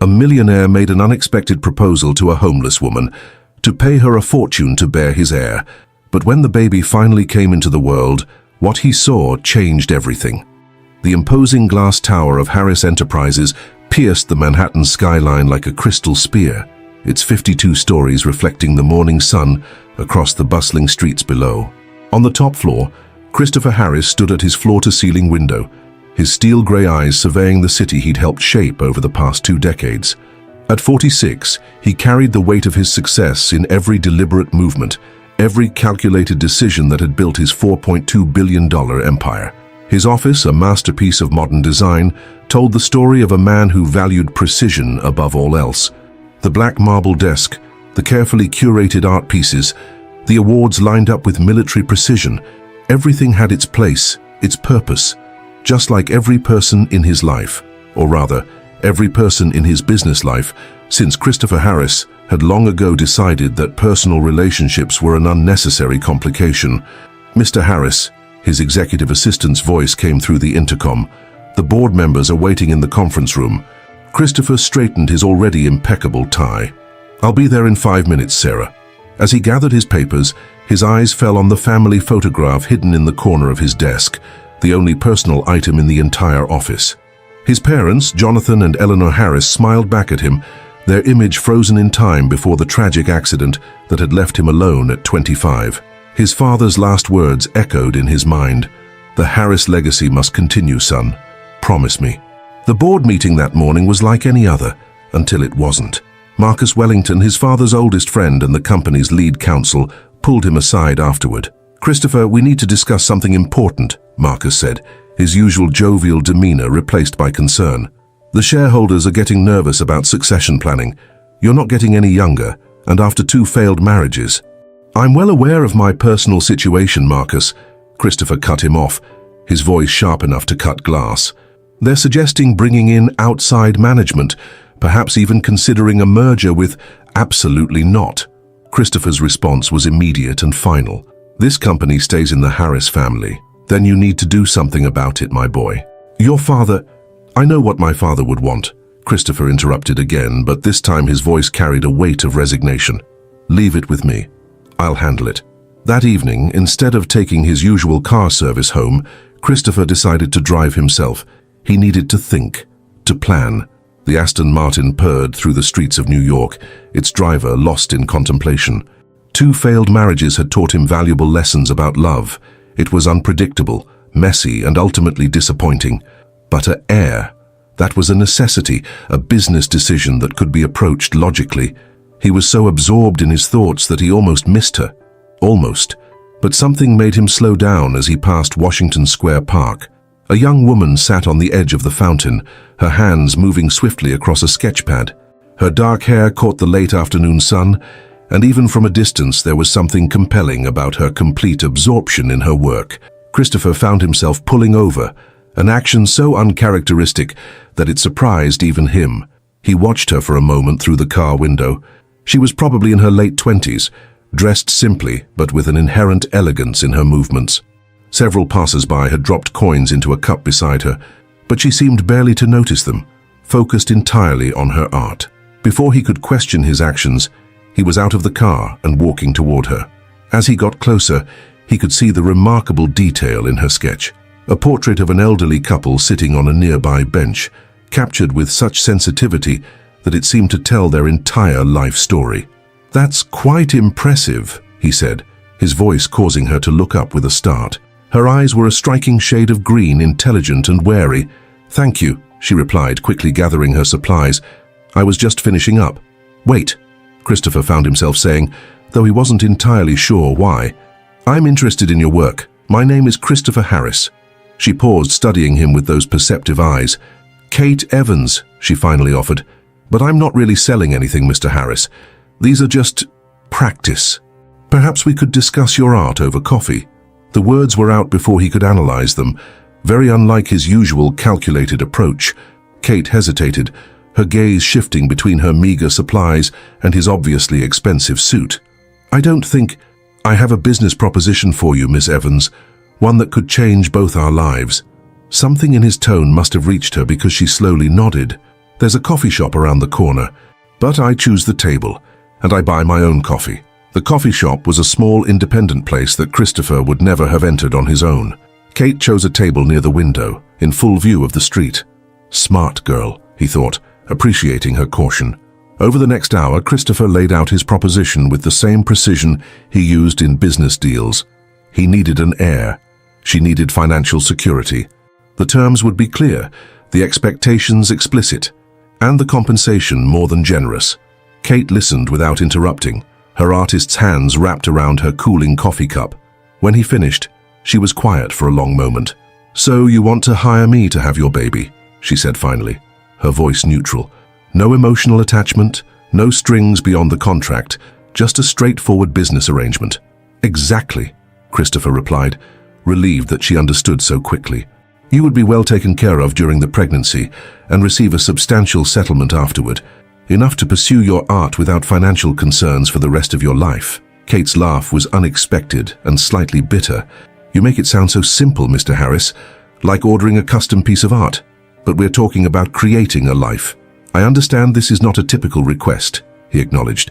A millionaire made an unexpected proposal to a homeless woman to pay her a fortune to bear his heir. But when the baby finally came into the world, what he saw changed everything. The imposing glass tower of Harris Enterprises pierced the Manhattan skyline like a crystal spear, its 52 stories reflecting the morning sun across the bustling streets below. On the top floor, Christopher Harris stood at his floor-to-ceiling window, his steel-gray eyes surveying the city he'd helped shape over the past 2 decades. At 46, he carried the weight of his success in every deliberate movement, every calculated decision that had built his $4.2 billion empire. His office, a masterpiece of modern design, told the story of a man who valued precision above all else. The black marble desk, the carefully curated art pieces, the awards lined up with military precision, everything had its place, its purpose, just like every person in his life, or rather, every person in his business life, since Christopher Harris had long ago decided that personal relationships were an unnecessary complication. Mr. Harris, his executive assistant's voice came through the intercom. The board members are waiting in the conference room. Christopher straightened his already impeccable tie. "I'll be there in 5 minutes, Sarah." As he gathered his papers, his eyes fell on the family photograph hidden in the corner of his desk, the only personal item in the entire office. His parents, Jonathan and Eleanor Harris, smiled back at him, their image frozen in time before the tragic accident that had left him alone at 25. His father's last words echoed in his mind. "The Harris legacy must continue, son. Promise me." The board meeting that morning was like any other, until it wasn't. Marcus Wellington, his father's oldest friend and the company's lead counsel, pulled him aside afterward. "Christopher, we need to discuss something important," Marcus said, his usual jovial demeanor replaced by concern. "The shareholders are getting nervous about succession planning. You're not getting any younger, and after 2 failed marriages." "I'm well aware of my personal situation, Marcus," Christopher cut him off, his voice sharp enough to cut glass. "They're suggesting bringing in outside management, perhaps even considering a merger with—" "Absolutely not." Christopher's response was immediate and final. "This company stays in the Harris family. Then you need to do something about it, my boy." "Your father—" "I know what my father would want," Christopher interrupted again, but this time his voice carried a weight of resignation. "Leave it with me. I'll handle it." That evening, instead of taking his usual car service home, Christopher decided to drive himself. He needed to think, to plan. The Aston Martin purred through the streets of New York, its driver lost in contemplation. 2 failed marriages had taught him valuable lessons about love. It was unpredictable, messy, and ultimately disappointing. But an heir, that was a necessity, a business decision that could be approached logically. He was so absorbed in his thoughts that he almost missed her. Almost. But something made him slow down as he passed Washington Square Park. A young woman sat on the edge of the fountain, her hands moving swiftly across a sketch pad. Her dark hair caught the late afternoon sun, and even from a distance there was something compelling about her complete absorption in her work. Christopher found himself pulling over, an action so uncharacteristic that it surprised even him. He watched her for a moment through the car window. She was probably in her late 20s, dressed simply but with an inherent elegance in her movements. Several passers-by had dropped coins into a cup beside her, but she seemed barely to notice them, focused entirely on her art. Before he could question his actions, he was out of the car and walking toward her. As he got closer, he could see the remarkable detail in her sketch. A portrait of an elderly couple sitting on a nearby bench, captured with such sensitivity that it seemed to tell their entire life story. "That's quite impressive," he said, his voice causing her to look up with a start. Her eyes were a striking shade of green, intelligent and wary. "Thank you," she replied, quickly gathering her supplies. "I was just finishing up." "Wait," Christopher found himself saying, though he wasn't entirely sure why. "I'm interested in your work. My name is Christopher Harris." She paused, studying him with those perceptive eyes. "Kate Evans," she finally offered. "But I'm not really selling anything, Mr. Harris. These are just practice. Perhaps we could discuss your art over coffee." The words were out before he could analyze them, very unlike his usual calculated approach. Kate hesitated, her gaze shifting between her meager supplies and his obviously expensive suit. "I don't think— I have a business proposition for you, Miss Evans, one that could change both our lives." Something in his tone must have reached her because she slowly nodded. There's a coffee shop around the corner, but I choose the table, and I buy my own coffee. The coffee shop was a small independent place that Christopher would never have entered on his own. Kate chose a table near the window, in full view of the street. Smart girl, he thought, appreciating her caution. Over the next hour, Christopher laid out his proposition with the same precision he used in business deals. He needed an heir. She needed financial security. The terms would be clear, the expectations explicit, and the compensation more than generous. Kate listened without interrupting, her artist's hands wrapped around her cooling coffee cup. When he finished, she was quiet for a long moment. "So you want to hire me to have your baby?" she said finally, her voice neutral. No emotional attachment, no strings beyond the contract, just a straightforward business arrangement. "Exactly," Christopher replied, relieved that she understood so quickly. "You would be well taken care of during the pregnancy and receive a substantial settlement afterward, enough to pursue your art without financial concerns for the rest of your life." Kate's laugh was unexpected and slightly bitter. "You make it sound so simple, Mr. Harris, like ordering a custom piece of art. But we're talking about creating a life. I understand this is not a typical request," he acknowledged.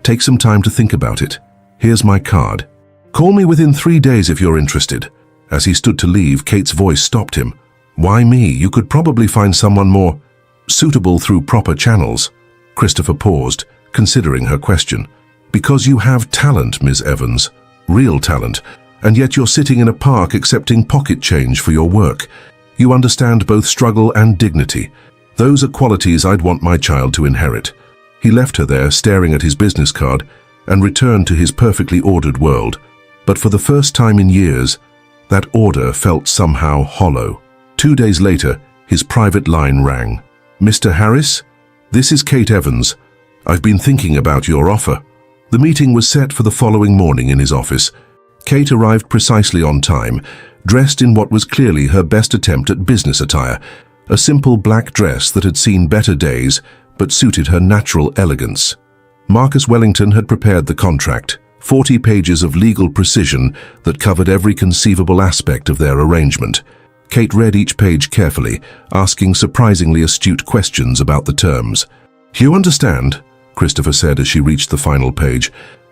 "Take some time to think about it. Here's my card. Call me within 3 days if you're interested." As he stood to leave, Kate's voice stopped him. "Why me? You could probably find someone more suitable through proper channels." Christopher paused, considering her question. "Because you have talent, Ms. Evans. Real talent. And yet you're sitting in a park accepting pocket change for your work. You understand both struggle and dignity. Those are qualities I'd want my child to inherit." He left her there, staring at his business card, and returned to his perfectly ordered world. But for the first time in years, that order felt somehow hollow. 2 days later, his private line rang. "Mr. Harris? This is Kate Evans. I've been thinking about your offer." The meeting was set for the following morning in his office. Kate arrived precisely on time, dressed in what was clearly her best attempt at business attire, a simple black dress that had seen better days but suited her natural elegance. Marcus Wellington had prepared the contract, 40 pages of legal precision that covered every conceivable aspect of their arrangement. Kate read each page carefully, asking surprisingly astute questions about the terms. "You understand," Christopher said as she reached the final page.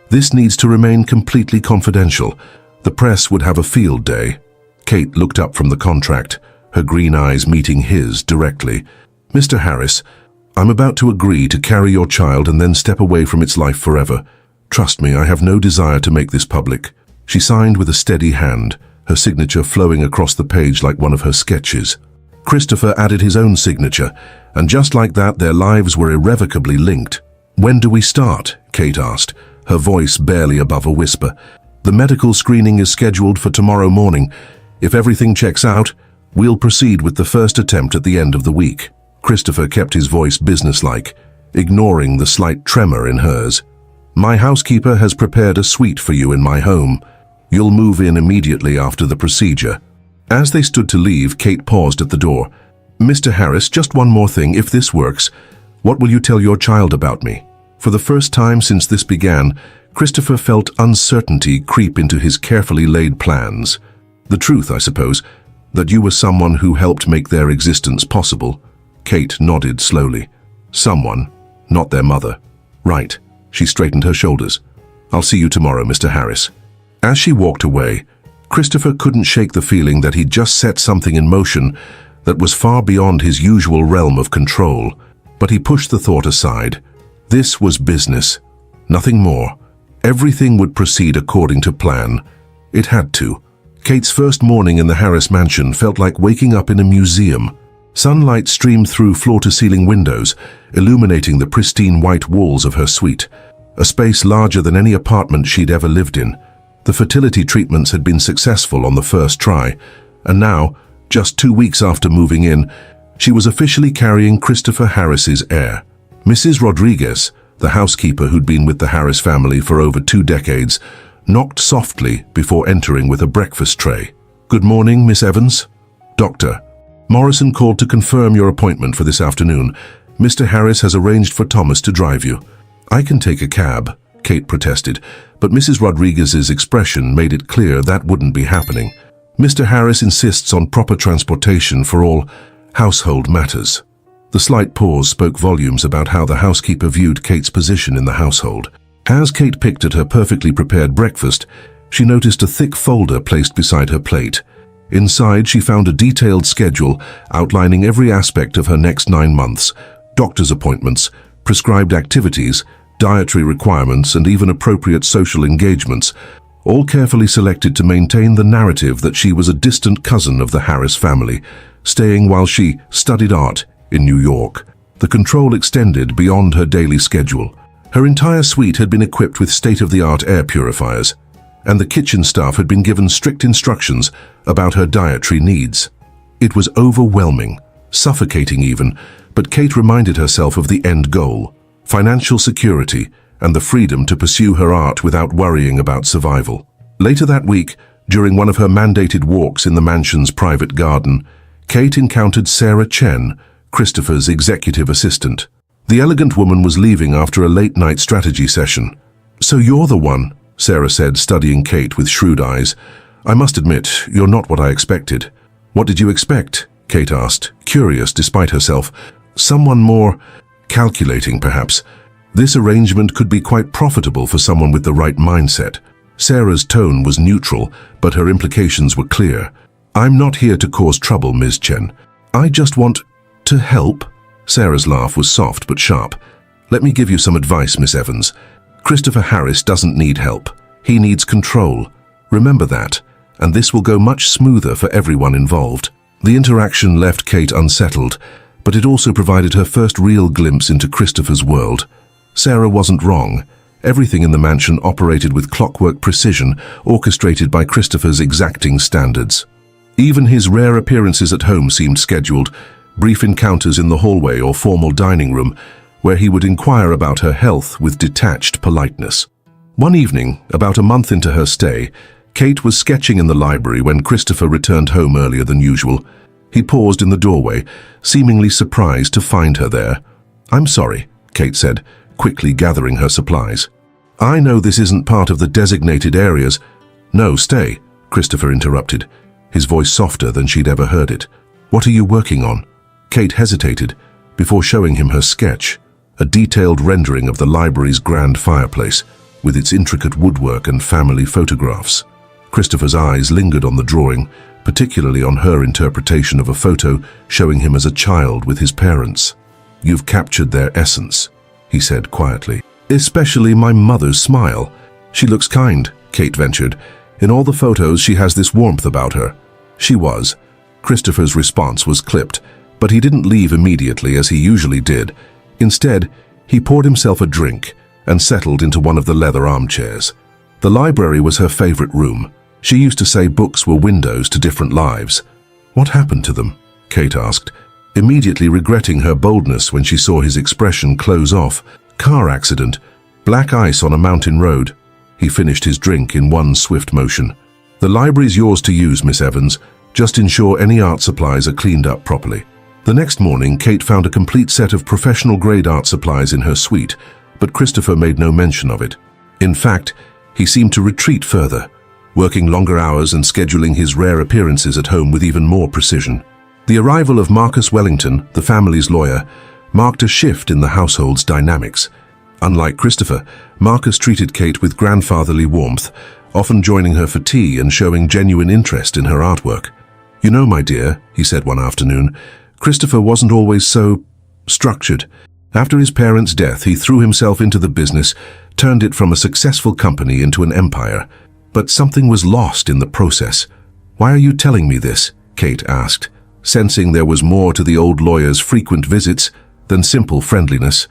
"This needs to remain completely confidential. The press would have a field day." Kate looked up from the contract, her green eyes meeting his directly. "Mr. Harris, I'm about to agree to carry your child and then step away from its life forever. Trust me, I have no desire to make this public." She signed with a steady hand, her signature flowing across the page like one of her sketches. Christopher added his own signature, and just like that, their lives were irrevocably linked. "When do we start?" Kate asked, her voice barely above a whisper. "The medical screening is scheduled for tomorrow morning. If everything checks out, we'll proceed with the first attempt at the end of the week." Christopher kept his voice businesslike, ignoring the slight tremor in hers. "My housekeeper has prepared a suite for you in my home. You'll move in immediately after the procedure." As they stood to leave, Kate paused at the door. "Mr. Harris, just one more thing. If this works, what will you tell your child about me?" For the first time since this began, Christopher felt uncertainty creep into his carefully laid plans. "The truth, I suppose, that you were someone who helped make their existence possible." Kate nodded slowly. "Someone, not their mother." "Right." She straightened her shoulders. "I'll see you tomorrow, Mr. Harris." As she walked away, Christopher couldn't shake the feeling that he'd just set something in motion that was far beyond his usual realm of control. But he pushed the thought aside. This was business, nothing more. Everything would proceed according to plan. It had to. Kate's first morning in the Harris mansion felt like waking up in a museum. Sunlight streamed through floor-to-ceiling windows, illuminating the pristine white walls of her suite, a space larger than any apartment she'd ever lived in. The fertility treatments had been successful on the first try, and now, just 2 weeks after moving in, she was officially carrying Christopher Harris's heir. Mrs. Rodriguez, the housekeeper who'd been with the Harris family for over 2 decades, knocked softly before entering with a breakfast tray. "Good morning, Miss Evans." "Doctor, Morrison called to confirm your appointment for this afternoon. Mr. Harris has arranged for Thomas to drive you." "I can take a cab," Kate protested, but Mrs. Rodriguez's expression made it clear that wouldn't be happening. "Mr. Harris insists on proper transportation for all household matters." The slight pause spoke volumes about how the housekeeper viewed Kate's position in the household. As Kate picked at her perfectly prepared breakfast, she noticed a thick folder placed beside her plate. Inside, she found a detailed schedule outlining every aspect of her next 9 months: doctor's appointments, prescribed activities, dietary requirements, and even appropriate social engagements, all carefully selected to maintain the narrative that she was a distant cousin of the Harris family, staying while she studied art in New York. The control extended beyond her daily schedule. Her entire suite had been equipped with state-of-the-art air purifiers, and the kitchen staff had been given strict instructions about her dietary needs. It was overwhelming, suffocating even, but Kate reminded herself of the end goal: financial security and the freedom to pursue her art without worrying about survival. Later that week, during one of her mandated walks in the mansion's private garden, Kate encountered Sarah Chen, Christopher's executive assistant. The elegant woman was leaving after a late-night strategy session. "So you're the one," Sarah said, studying Kate with shrewd eyes. "I must admit, you're not what I expected." "What did you expect?" Kate asked, curious despite herself. "Someone more calculating, perhaps. This arrangement could be quite profitable for someone with the right mindset." Sarah's tone was neutral, but her implications were clear. "I'm not here to cause trouble, Ms. Chen. I just want to help." Sarah's laugh was soft but sharp. "Let me give you some advice, Miss Evans. Christopher Harris doesn't need help. He needs control. Remember that, and this will go much smoother for everyone involved." The interaction left Kate unsettled, but it also provided her first real glimpse into Christopher's world. Sarah wasn't wrong. Everything in the mansion operated with clockwork precision, orchestrated by Christopher's exacting standards. Even his rare appearances at home seemed scheduled, brief encounters in the hallway or formal dining room, where he would inquire about her health with detached politeness. One evening, about a month into her stay, Kate was sketching in the library when Christopher returned home earlier than usual. He paused in the doorway, seemingly surprised to find her there. "I'm sorry," Kate said, quickly gathering her supplies. "I know this isn't part of the designated areas." "No, stay," Christopher interrupted, his voice softer than she'd ever heard it. "What are you working on?" Kate hesitated before showing him her sketch, a detailed rendering of the library's grand fireplace, with its intricate woodwork and family photographs. Christopher's eyes lingered on the drawing, particularly on her interpretation of a photo showing him as a child with his parents. "You've captured their essence," he said quietly. "Especially my mother's smile. She looks kind," Kate ventured. "In all the photos she has this warmth about her." She was. Christopher's response was clipped, but he didn't leave immediately as he usually did. Instead, he poured himself a drink and settled into one of the leather armchairs. The library was her favorite room. She used to say books were windows to different lives. "What happened to them?" Kate asked, immediately regretting her boldness when she saw his expression close off. "Car accident. Black ice on a mountain road." He finished his drink in one swift motion. "The library's yours to use, Miss Evans. Just ensure any art supplies are cleaned up properly." The next morning, Kate found a complete set of professional-grade art supplies in her suite, but Christopher made no mention of it. In fact, he seemed to retreat further, working longer hours and scheduling his rare appearances at home with even more precision. The arrival of Marcus Wellington, the family's lawyer, marked a shift in the household's dynamics. Unlike Christopher, Marcus treated Kate with grandfatherly warmth, often joining her for tea and showing genuine interest in her artwork. "You know, my dear," he said one afternoon, "Christopher wasn't always so structured. After his parents' death, he threw himself into the business, turned it from a successful company into an empire. But something was lost in the process." "Why are you telling me this?" Kate asked, sensing there was more to the old lawyer's frequent visits than simple friendliness.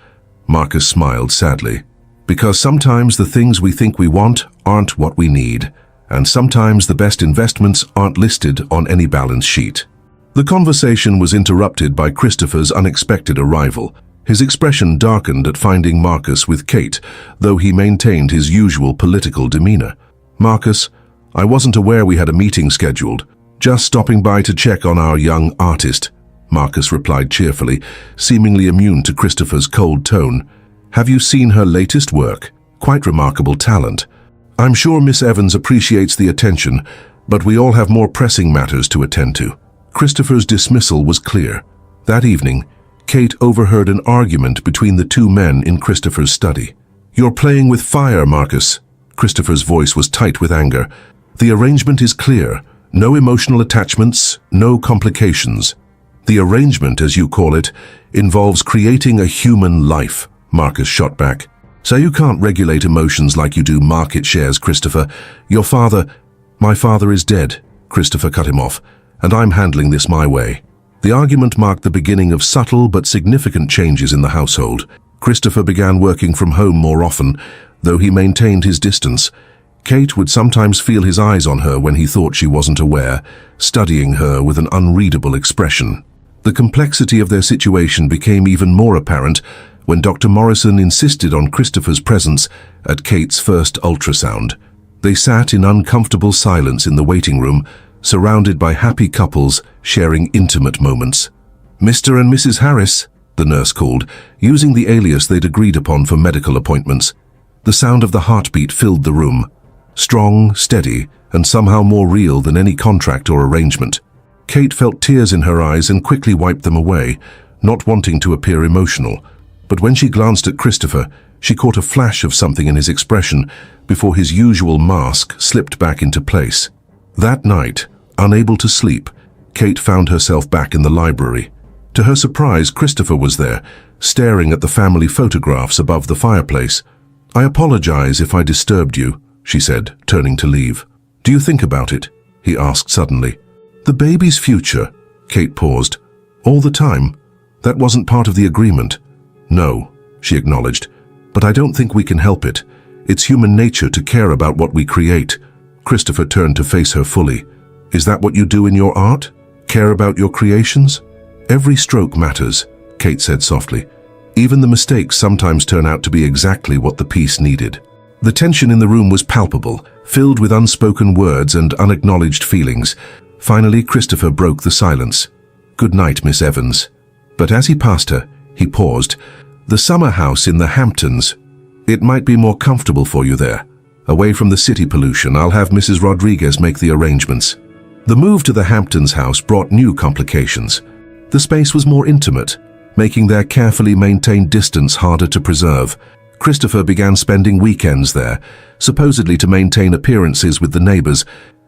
Marcus smiled sadly. "Because sometimes the things we think we want aren't what we need, and sometimes the best investments aren't listed on any balance sheet." The conversation was interrupted by Christopher's unexpected arrival. His expression darkened at finding Marcus with Kate, though he maintained his usual political demeanor. "Marcus, I wasn't aware we had a meeting scheduled. Just stopping by to check on our young artist," Marcus replied cheerfully, seemingly immune to Christopher's cold tone. "Have you seen her latest work? Quite remarkable talent. I'm sure Miss Evans appreciates the attention, but we all have more pressing matters to attend to." Christopher's dismissal was clear. That evening, Kate overheard an argument between the two men in Christopher's study. "You're playing with fire, Marcus." Christopher's voice was tight with anger. "The arrangement is clear. No emotional attachments, no complications. The arrangement, as you call it, involves creating a human life," Marcus shot back. "So you can't regulate emotions like you do market shares, Christopher. My father is dead," Christopher cut him off, "and I'm handling this my way." The argument marked the beginning of subtle but significant changes in the household. Christopher began working from home more often, though he maintained his distance. Kate would sometimes feel his eyes on her when he thought she wasn't aware, studying her with an unreadable expression. The complexity of their situation became even more apparent when Dr. Morrison insisted on Christopher's presence at Kate's first ultrasound. They sat in uncomfortable silence in the waiting room, surrounded by happy couples sharing intimate moments. "Mr. and Mrs. Harris," the nurse called, using the alias they'd agreed upon for medical appointments. The sound of the heartbeat filled the room, strong, steady, and somehow more real than any contract or arrangement. Kate felt tears in her eyes and quickly wiped them away, not wanting to appear emotional. But when she glanced at Christopher, she caught a flash of something in his expression before his usual mask slipped back into place. That night, unable to sleep, Kate found herself back in the library. To her surprise, Christopher was there, staring at the family photographs above the fireplace. "I apologize if I disturbed you," she said, turning to leave. "Do you think about it?" he asked suddenly. "The baby's future," Kate paused. "All the time? That wasn't part of the agreement." "No," she acknowledged, "but I don't think we can help it. It's human nature to care about what we create." Christopher turned to face her fully. "Is that what you do in your art? Care about your creations?" "Every stroke matters," Kate said softly. "Even the mistakes sometimes turn out to be exactly what the piece needed." The tension in the room was palpable, filled with unspoken words and unacknowledged feelings. Finally, Christopher broke the silence. "Good night, Miss Evans." But as he passed her, he paused. "The summer house in the Hamptons. It might be more comfortable for you there. Away from the city pollution, I'll have Mrs. Rodriguez make the arrangements." The move to the Hamptons house brought new complications. The space was more intimate, making their carefully maintained distance harder to preserve. Christopher began spending weekends there, supposedly to maintain appearances with the neighbors,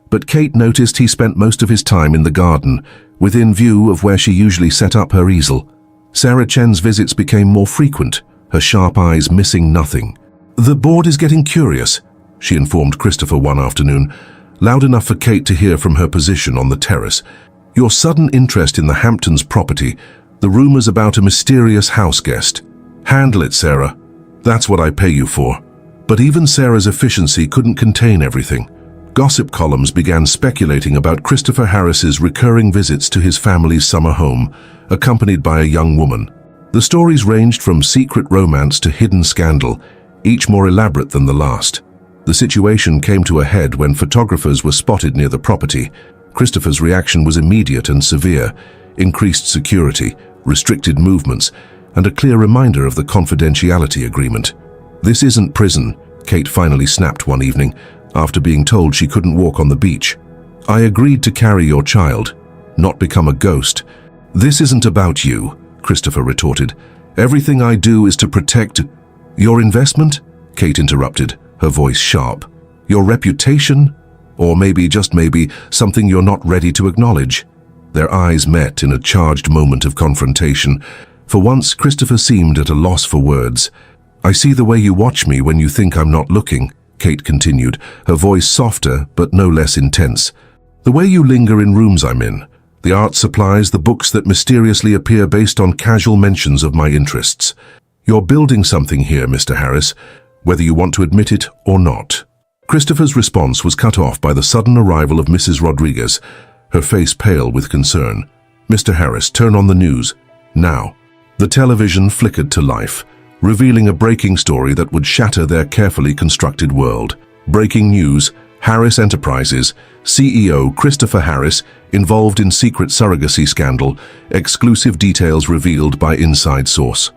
but Kate noticed he spent most of his time in the garden, within view of where she usually set up her easel. Sarah Chen's visits became more frequent, her sharp eyes missing nothing. "The board is getting curious," she informed Christopher one afternoon, loud enough for Kate to hear from her position on the terrace. "Your sudden interest in the Hamptons property, the rumors about a mysterious house guest. Handle it, Sarah. That's what I pay you for." But even Sarah's efficiency couldn't contain everything. Gossip columns began speculating about Christopher Harris's recurring visits to his family's summer home, accompanied by a young woman. The stories ranged from secret romance to hidden scandal, each more elaborate than the last. The situation came to a head when photographers were spotted near the property. Christopher's reaction was immediate and severe: increased security, restricted movements, and a clear reminder of the confidentiality agreement. "This isn't prison," Kate finally snapped one evening, after being told she couldn't walk on the beach. "I agreed to carry your child, not become a ghost." "This isn't about you," Christopher retorted. "Everything I do is to protect—" "Your investment?" Kate interrupted, her voice sharp. "Your reputation? Or maybe, just maybe, something you're not ready to acknowledge?" Their eyes met in a charged moment of confrontation. For once, Christopher seemed at a loss for words. "I see the way you watch me when you think I'm not looking," Kate continued, her voice softer but no less intense. "The way you linger in rooms I'm in, the art supplies, the books that mysteriously appear based on casual mentions of my interests. You're building something here, Mr. Harris, whether you want to admit it or not." Christopher's response was cut off by the sudden arrival of Mrs. Rodriguez, her face pale with concern. "Mr. Harris, turn on the news. Now." The television flickered to life, revealing a breaking story that would shatter their carefully constructed world. Breaking news: Harris Enterprises, CEO Christopher Harris involved in secret surrogacy scandal, exclusive details revealed by inside source.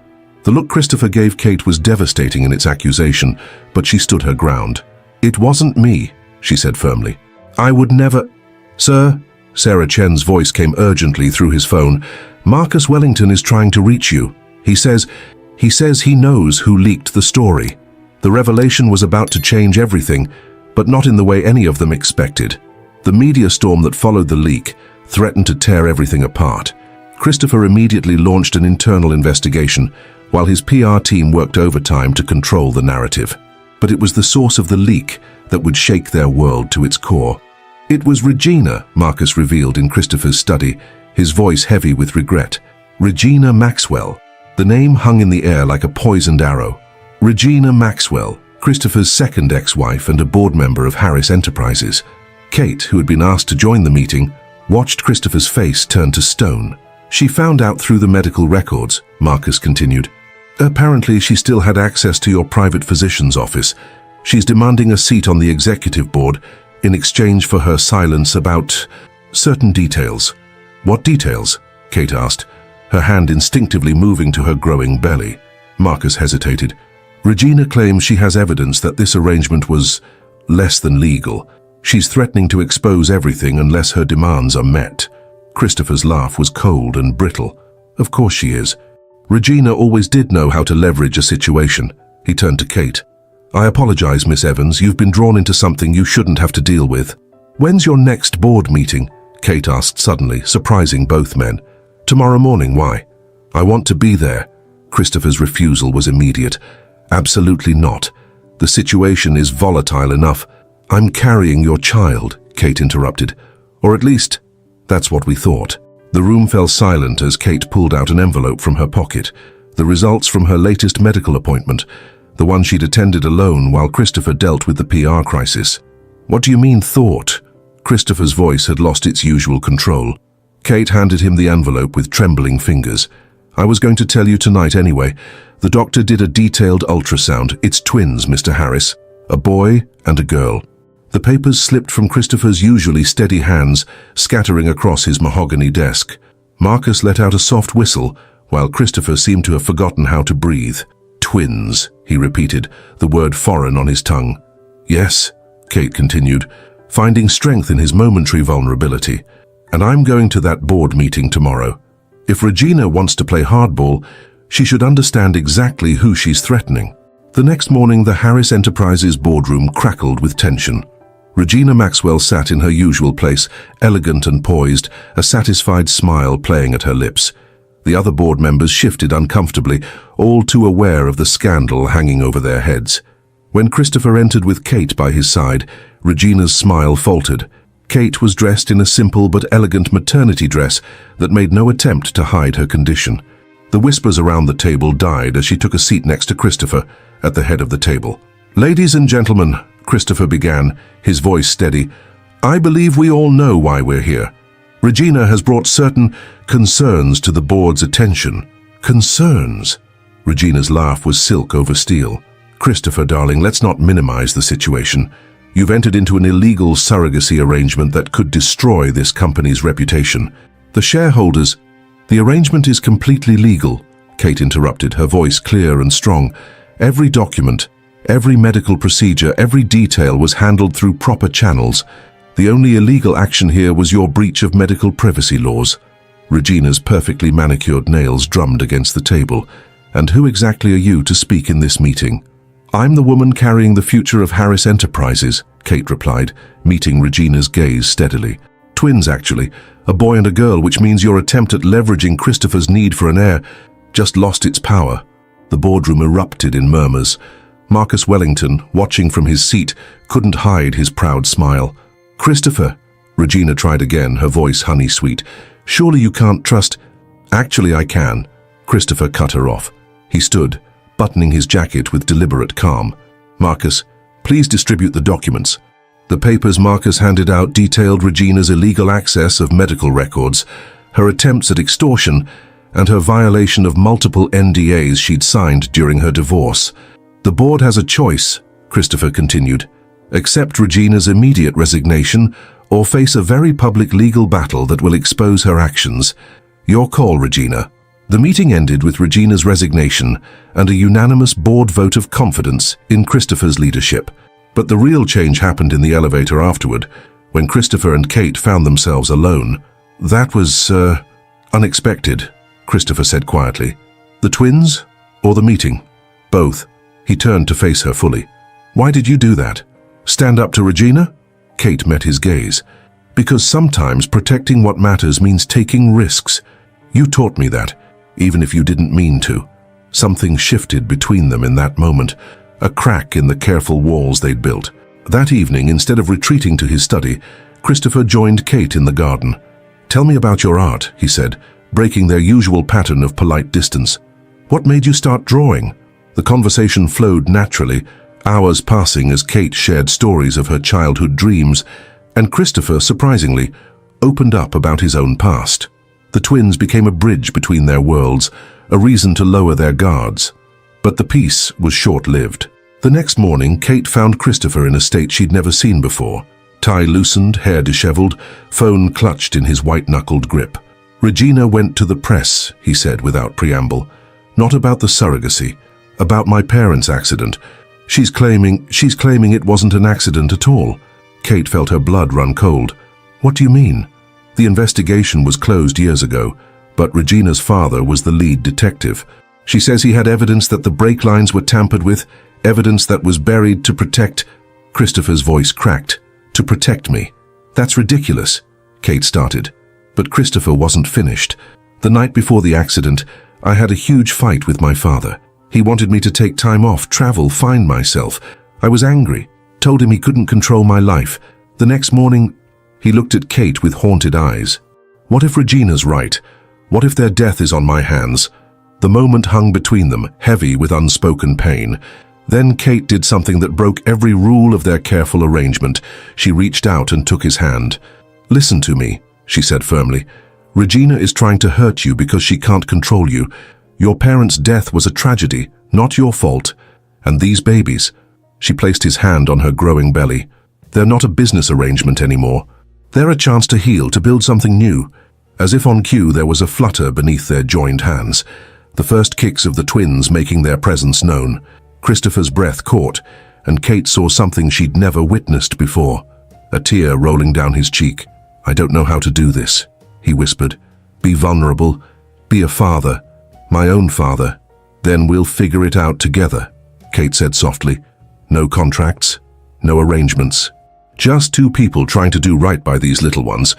The look Christopher gave Kate was devastating in its accusation, but she stood her ground. "It wasn't me," she said firmly. "I would never—" "Sir?" Sarah Chen's voice came urgently through his phone, Marcus Wellington is trying to reach you. He says he knows who leaked the story. The revelation was about to change everything, but not in the way any of them expected. The media storm that followed the leak threatened to tear everything apart. Christopher immediately launched an internal investigation, while his PR team worked overtime to control the narrative. But it was the source of the leak that would shake their world to its core. It was Regina, Marcus revealed in Christopher's study, his voice heavy with regret. Regina Maxwell. The name hung in the air like a poisoned arrow. Regina Maxwell, Christopher's second ex-wife and a board member of Harris Enterprises. Kate, who had been asked to join the meeting, watched Christopher's face turn to stone. She found out through the medical records, Marcus continued. Apparently, she still had access to your private physician's office. She's demanding a seat on the executive board in exchange for her silence about certain details. What details? Kate asked, her hand instinctively moving to her growing belly. Marcus hesitated. Regina claims she has evidence that this arrangement was less than legal. She's threatening to expose everything unless her demands are met. Christopher's laugh was cold and brittle. Of course she is. Regina always did know how to leverage a situation. He turned to Kate. I apologize, Miss Evans. You've been drawn into something you shouldn't have to deal with. When's your next board meeting? Kate asked suddenly, surprising both men. Tomorrow morning, why? I want to be there. Christopher's refusal was immediate. Absolutely not. The situation is volatile enough. I'm carrying your child, Kate interrupted. Or at least, that's what we thought. The room fell silent as Kate pulled out an envelope from her pocket. The results from her latest medical appointment, the one she'd attended alone while Christopher dealt with the PR crisis. What do you mean, thought? Christopher's voice had lost its usual control. Kate handed him the envelope with trembling fingers. I was going to tell you tonight anyway. The doctor did a detailed ultrasound. It's twins, Mr. Harris. A boy and a girl. The papers slipped from Christopher's usually steady hands, scattering across his mahogany desk. Marcus let out a soft whistle, while Christopher seemed to have forgotten how to breathe. Twins, he repeated, the word foreign on his tongue. Yes, Kate continued, finding strength in his momentary vulnerability. And I'm going to that board meeting tomorrow. If Regina wants to play hardball, she should understand exactly who she's threatening. The next morning, the Harris Enterprises boardroom crackled with tension. Regina Maxwell sat in her usual place, elegant and poised, a satisfied smile playing at her lips. The other board members shifted uncomfortably, all too aware of the scandal hanging over their heads. When Christopher entered with Kate by his side, Regina's smile faltered. Kate was dressed in a simple but elegant maternity dress that made no attempt to hide her condition. The whispers around the table died as she took a seat next to Christopher at the head of the table. Ladies and gentlemen, Christopher began, his voice steady, I believe we all know why we're here. Regina has brought certain concerns to the board's attention. Concerns? Regina's laugh was silk over steel. Christopher, darling, let's not minimize the situation. You've entered into an illegal surrogacy arrangement that could destroy this company's reputation. The shareholders... The arrangement is completely legal, Kate interrupted, her voice clear and strong. Every document, every medical procedure, every detail was handled through proper channels. The only illegal action here was your breach of medical privacy laws. Regina's perfectly manicured nails drummed against the table. And who exactly are you to speak in this meeting? I'm the woman carrying the future of Harris Enterprises, Kate replied, meeting Regina's gaze steadily. Twins, actually. A boy and a girl, which means your attempt at leveraging Christopher's need for an heir just lost its power. The boardroom erupted in murmurs. Marcus Wellington, watching from his seat, couldn't hide his proud smile. Christopher, Regina tried again, her voice honey-sweet. Surely you can't trust... Actually, I can. Christopher cut her off. He stood, buttoning his jacket with deliberate calm. Marcus, please distribute the documents. The papers Marcus handed out detailed Regina's illegal access of medical records, her attempts at extortion, and her violation of multiple NDAs she'd signed during her divorce. The board has a choice, Christopher continued. Accept Regina's immediate resignation or face a very public legal battle that will expose her actions. Your call, Regina. The meeting ended with Regina's resignation and a unanimous board vote of confidence in Christopher's leadership. But the real change happened in the elevator afterward, when Christopher and Kate found themselves alone. That was, Unexpected, Christopher said quietly. The twins or the meeting? Both. He turned to face her fully. Why did you do that? Stand up to Regina? Kate met his gaze. Because sometimes protecting what matters means taking risks. You taught me that, even if you didn't mean to. Something shifted between them in that moment, a crack in the careful walls they'd built. That evening, instead of retreating to his study, Christopher joined Kate in the garden. Tell me about your art, he said, breaking their usual pattern of polite distance. What made you start drawing? The conversation flowed naturally, hours passing as Kate shared stories of her childhood dreams, and Christopher, surprisingly, opened up about his own past. The twins became a bridge between their worlds, a reason to lower their guards. But the peace was short-lived. The next morning, Kate found Christopher in a state she'd never seen before. Tie loosened, hair disheveled, phone clutched in his white-knuckled grip. Regina went to the press, he said without preamble. Not about the surrogacy, about my parents' accident. She's claiming it wasn't an accident at all. Kate felt her blood run cold. What do you mean? The investigation was closed years ago, but Regina's father was the lead detective. She says he had evidence that the brake lines were tampered with, evidence that was buried to protect... Christopher's voice cracked. To protect me. That's ridiculous, Kate started. But Christopher wasn't finished. The night before the accident, I had a huge fight with my father. He wanted me to take time off, travel, find myself. I was angry, told him he couldn't control my life. The next morning, he looked at Kate with haunted eyes. What if Regina's right? What if their death is on my hands? The moment hung between them, heavy with unspoken pain. Then Kate did something that broke every rule of their careful arrangement. She reached out and took his hand. Listen to me, she said firmly. Regina is trying to hurt you because she can't control you. Your parents' death was a tragedy, not your fault. And these babies, she placed his hand on her growing belly. They're not a business arrangement anymore. They're a chance to heal, to build something new. As if on cue, there was a flutter beneath their joined hands. The first kicks of the twins making their presence known. Christopher's breath caught, and Kate saw something she'd never witnessed before. A tear rolling down his cheek. I don't know how to do this, he whispered. Be vulnerable. Be a father. My own father. Then we'll figure it out together, Kate said softly. No contracts, no arrangements. Just two people trying to do right by these little ones.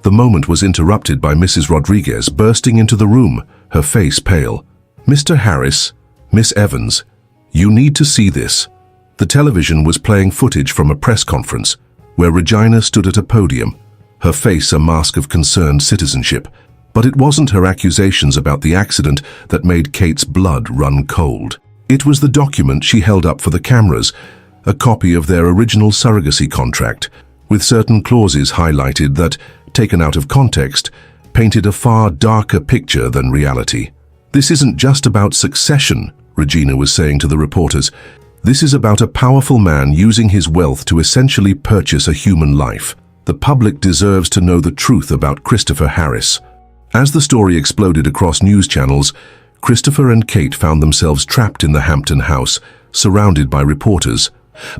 The moment was interrupted by Mrs. Rodriguez bursting into the room, her face pale. Mr. Harris, Miss Evans, you need to see this. The television was playing footage from a press conference where Regina stood at a podium, her face a mask of concerned citizenship. But it wasn't her accusations about the accident that made Kate's blood run cold. It was the document she held up for the cameras, a copy of their original surrogacy contract, with certain clauses highlighted that, taken out of context, painted a far darker picture than reality. This isn't just about succession, Regina was saying to the reporters. This is about a powerful man using his wealth to essentially purchase a human life. The public deserves to know the truth about Christopher Harris. As the story exploded across news channels, Christopher and Kate found themselves trapped in the Hampton house, surrounded by reporters.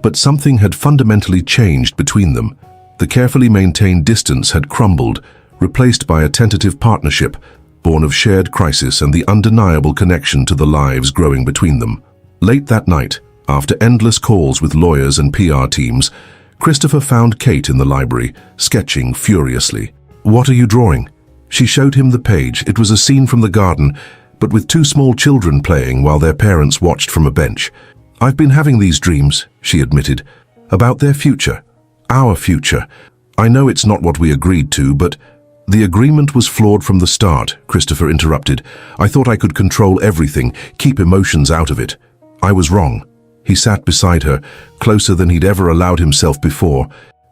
But something had fundamentally changed between them. The carefully maintained distance had crumbled, replaced by a tentative partnership, born of shared crisis and the undeniable connection to the lives growing between them. Late that night, after endless calls with lawyers and PR teams, Christopher found Kate in the library, sketching furiously. What are you drawing? She showed him the page. It was a scene from the garden, but with two small children playing while their parents watched from a bench. I've been having these dreams, she admitted, about their future, our future. I know it's not what we agreed to, but the agreement was flawed from the start, Christopher interrupted. I thought I could control everything, keep emotions out of it. I was wrong. He sat beside her, closer than he'd ever allowed himself before.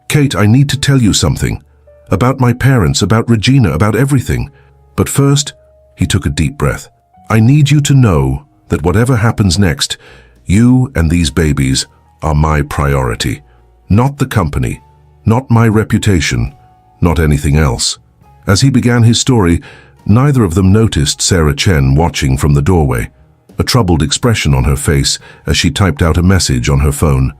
Kate, I need to tell you something. About my parents, about Regina, about everything. But first, he took a deep breath. I need you to know that whatever happens next, you and these babies are my priority. Not the company, not my reputation, not anything else. As he began his story, neither of them noticed Sarah Chen watching from the doorway, a troubled expression on her face as she typed out a message on her phone.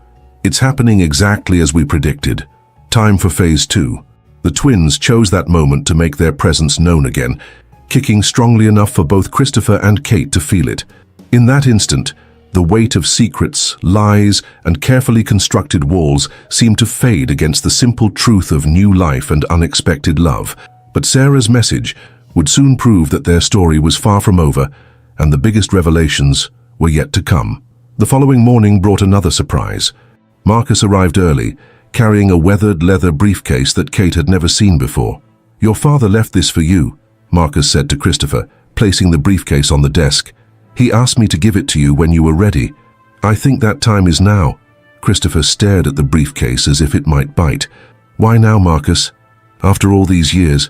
It's happening exactly as we predicted. Time for phase 2. The twins chose that moment to make their presence known again. kicking strongly enough for both Christopher and Kate to feel it. In that instant, the weight of secrets, lies, and carefully constructed walls seemed to fade against the simple truth of new life and unexpected love. But Sarah's message would soon prove that their story was far from over, and the biggest revelations were yet to come. The following morning brought another surprise. Marcus arrived early, carrying a weathered leather briefcase that Kate had never seen before. "Your father left this for you," Marcus said to Christopher, placing the briefcase on the desk. "He asked me to give it to you when you were ready. I think that time is now." Christopher stared at the briefcase as if it might bite. "Why now, Marcus? After all these years?"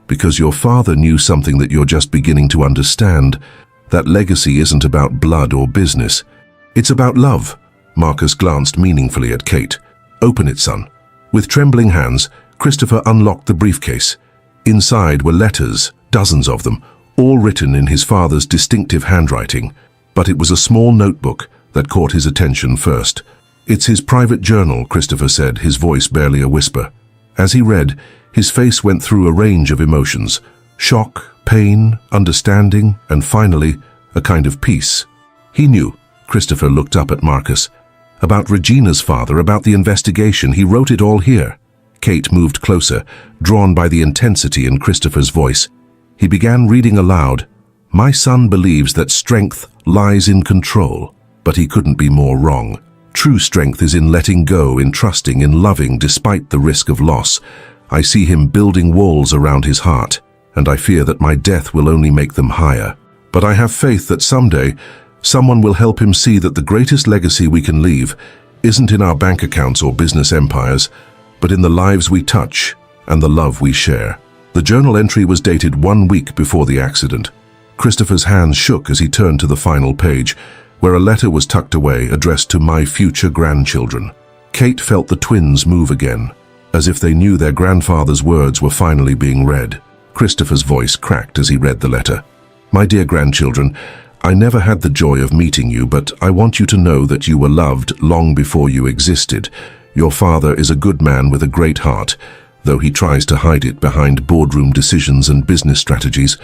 "Because your father knew something that you're just beginning to understand. That legacy isn't about blood or business. It's about love." Marcus glanced meaningfully at Kate. "Open it, son." With trembling hands, Christopher unlocked the briefcase. Inside were letters, dozens of them, all written in his father's distinctive handwriting. But it was a small notebook that caught his attention first. "It's his private journal," Christopher said, his voice barely a whisper. As he read, his face went through a range of emotions: shock, pain, understanding, and finally, a kind of peace. He knew. Christopher looked up at Marcus. "About Regina's father, about the investigation, he wrote it all here." Kate moved closer, drawn by the intensity in Christopher's voice. He began reading aloud. "My son believes that strength lies in control, but he couldn't be more wrong. True strength is in letting go, in trusting, in loving despite the risk of loss. I see him building walls around his heart, and I fear that my death will only make them higher. But I have faith that someday, someone will help him see that the greatest legacy we can leave isn't in our bank accounts or business empires, but in the lives we touch and the love we share." The journal entry was dated 1 week before the accident. Christopher's hands shook as he turned to the final page, where a letter was tucked away addressed to "my future grandchildren." Kate felt the twins move again, as if they knew their grandfather's words were finally being read. Christopher's voice cracked as he read the letter. "My dear grandchildren, I never had the joy of meeting you, but I want you to know that you were loved long before you existed. Your father is a good man with a great heart, though he tries to hide it behind boardroom decisions and business strategies.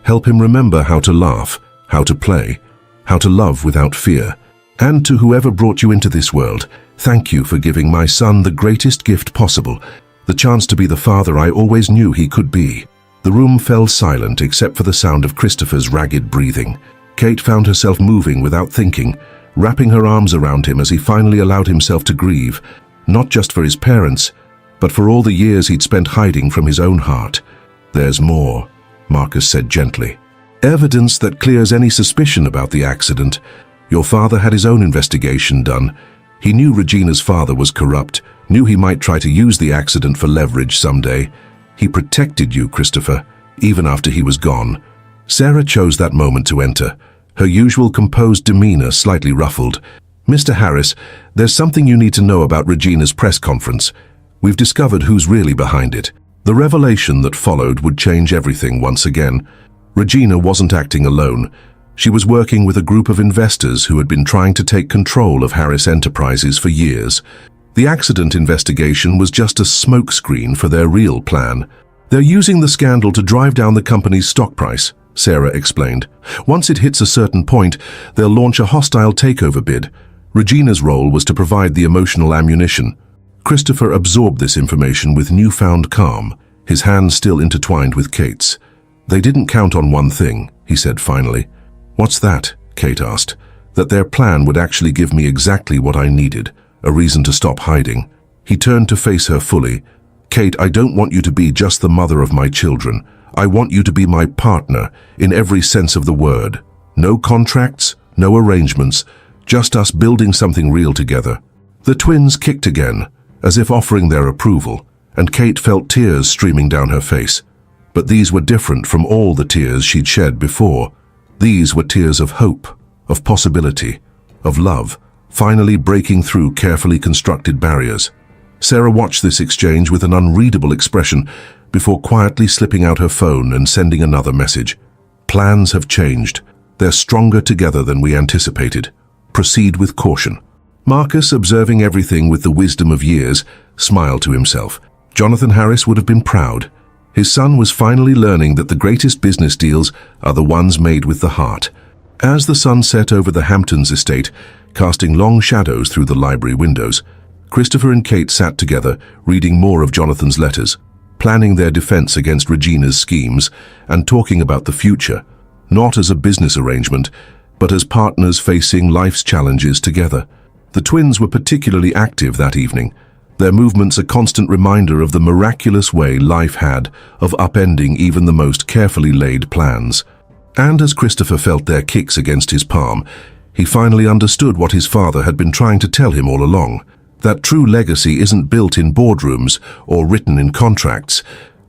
Help him remember how to laugh, how to play, how to love without fear. And to whoever brought you into this world, thank you for giving my son the greatest gift possible, the chance to be the father I always knew he could be." The room fell silent except for the sound of Christopher's ragged breathing. Kate found herself moving without thinking, wrapping her arms around him as he finally allowed himself to grieve, not just for his parents, but for all the years he'd spent hiding from his own heart. "There's more," Marcus said gently. "Evidence that clears any suspicion about the accident. Your father had his own investigation done. He knew Regina's father was corrupt, knew he might try to use the accident for leverage someday. He protected you, Christopher, even after he was gone." Sarah chose that moment to enter, her usual composed demeanor slightly ruffled. "Mr. Harris, there's something you need to know about Regina's press conference. We've discovered who's really behind it." The revelation that followed would change everything once again. Regina wasn't acting alone. She was working with a group of investors who had been trying to take control of Harris Enterprises for years. The accident investigation was just a smokescreen for their real plan. "They're using the scandal to drive down the company's stock price," Sarah explained. "Once it hits a certain point, they'll launch a hostile takeover bid. Regina's role was to provide the emotional ammunition." Christopher absorbed this information with newfound calm, his hands still intertwined with Kate's. "They didn't count on one thing," he said finally. "What's that?" Kate asked. "That their plan would actually give me exactly what I needed, a reason to stop hiding." He turned to face her fully. "Kate, I don't want you to be just the mother of my children. I want you to be my partner, in every sense of the word. No contracts, no arrangements, just us building something real together." The twins kicked again, as if offering their approval, and Kate felt tears streaming down her face. But these were different from all the tears she'd shed before. These were tears of hope, of possibility, of love, finally breaking through carefully constructed barriers. Sarah watched this exchange with an unreadable expression before quietly slipping out her phone and sending another message. "Plans have changed. They're stronger together than we anticipated. Proceed with caution." Marcus, observing everything with the wisdom of years, smiled to himself. Jonathan Harris would have been proud. His son was finally learning that the greatest business deals are the ones made with the heart. As the sun set over the Hamptons estate, casting long shadows through the library windows, Christopher and Kate sat together, reading more of Jonathan's letters, planning their defense against Regina's schemes, and talking about the future, not as a business arrangement, but as partners facing life's challenges together. The twins were particularly active that evening, their movements a constant reminder of the miraculous way life had of upending even the most carefully laid plans. And as Christopher felt their kicks against his palm, he finally understood what his father had been trying to tell him all along, that true legacy isn't built in boardrooms or written in contracts,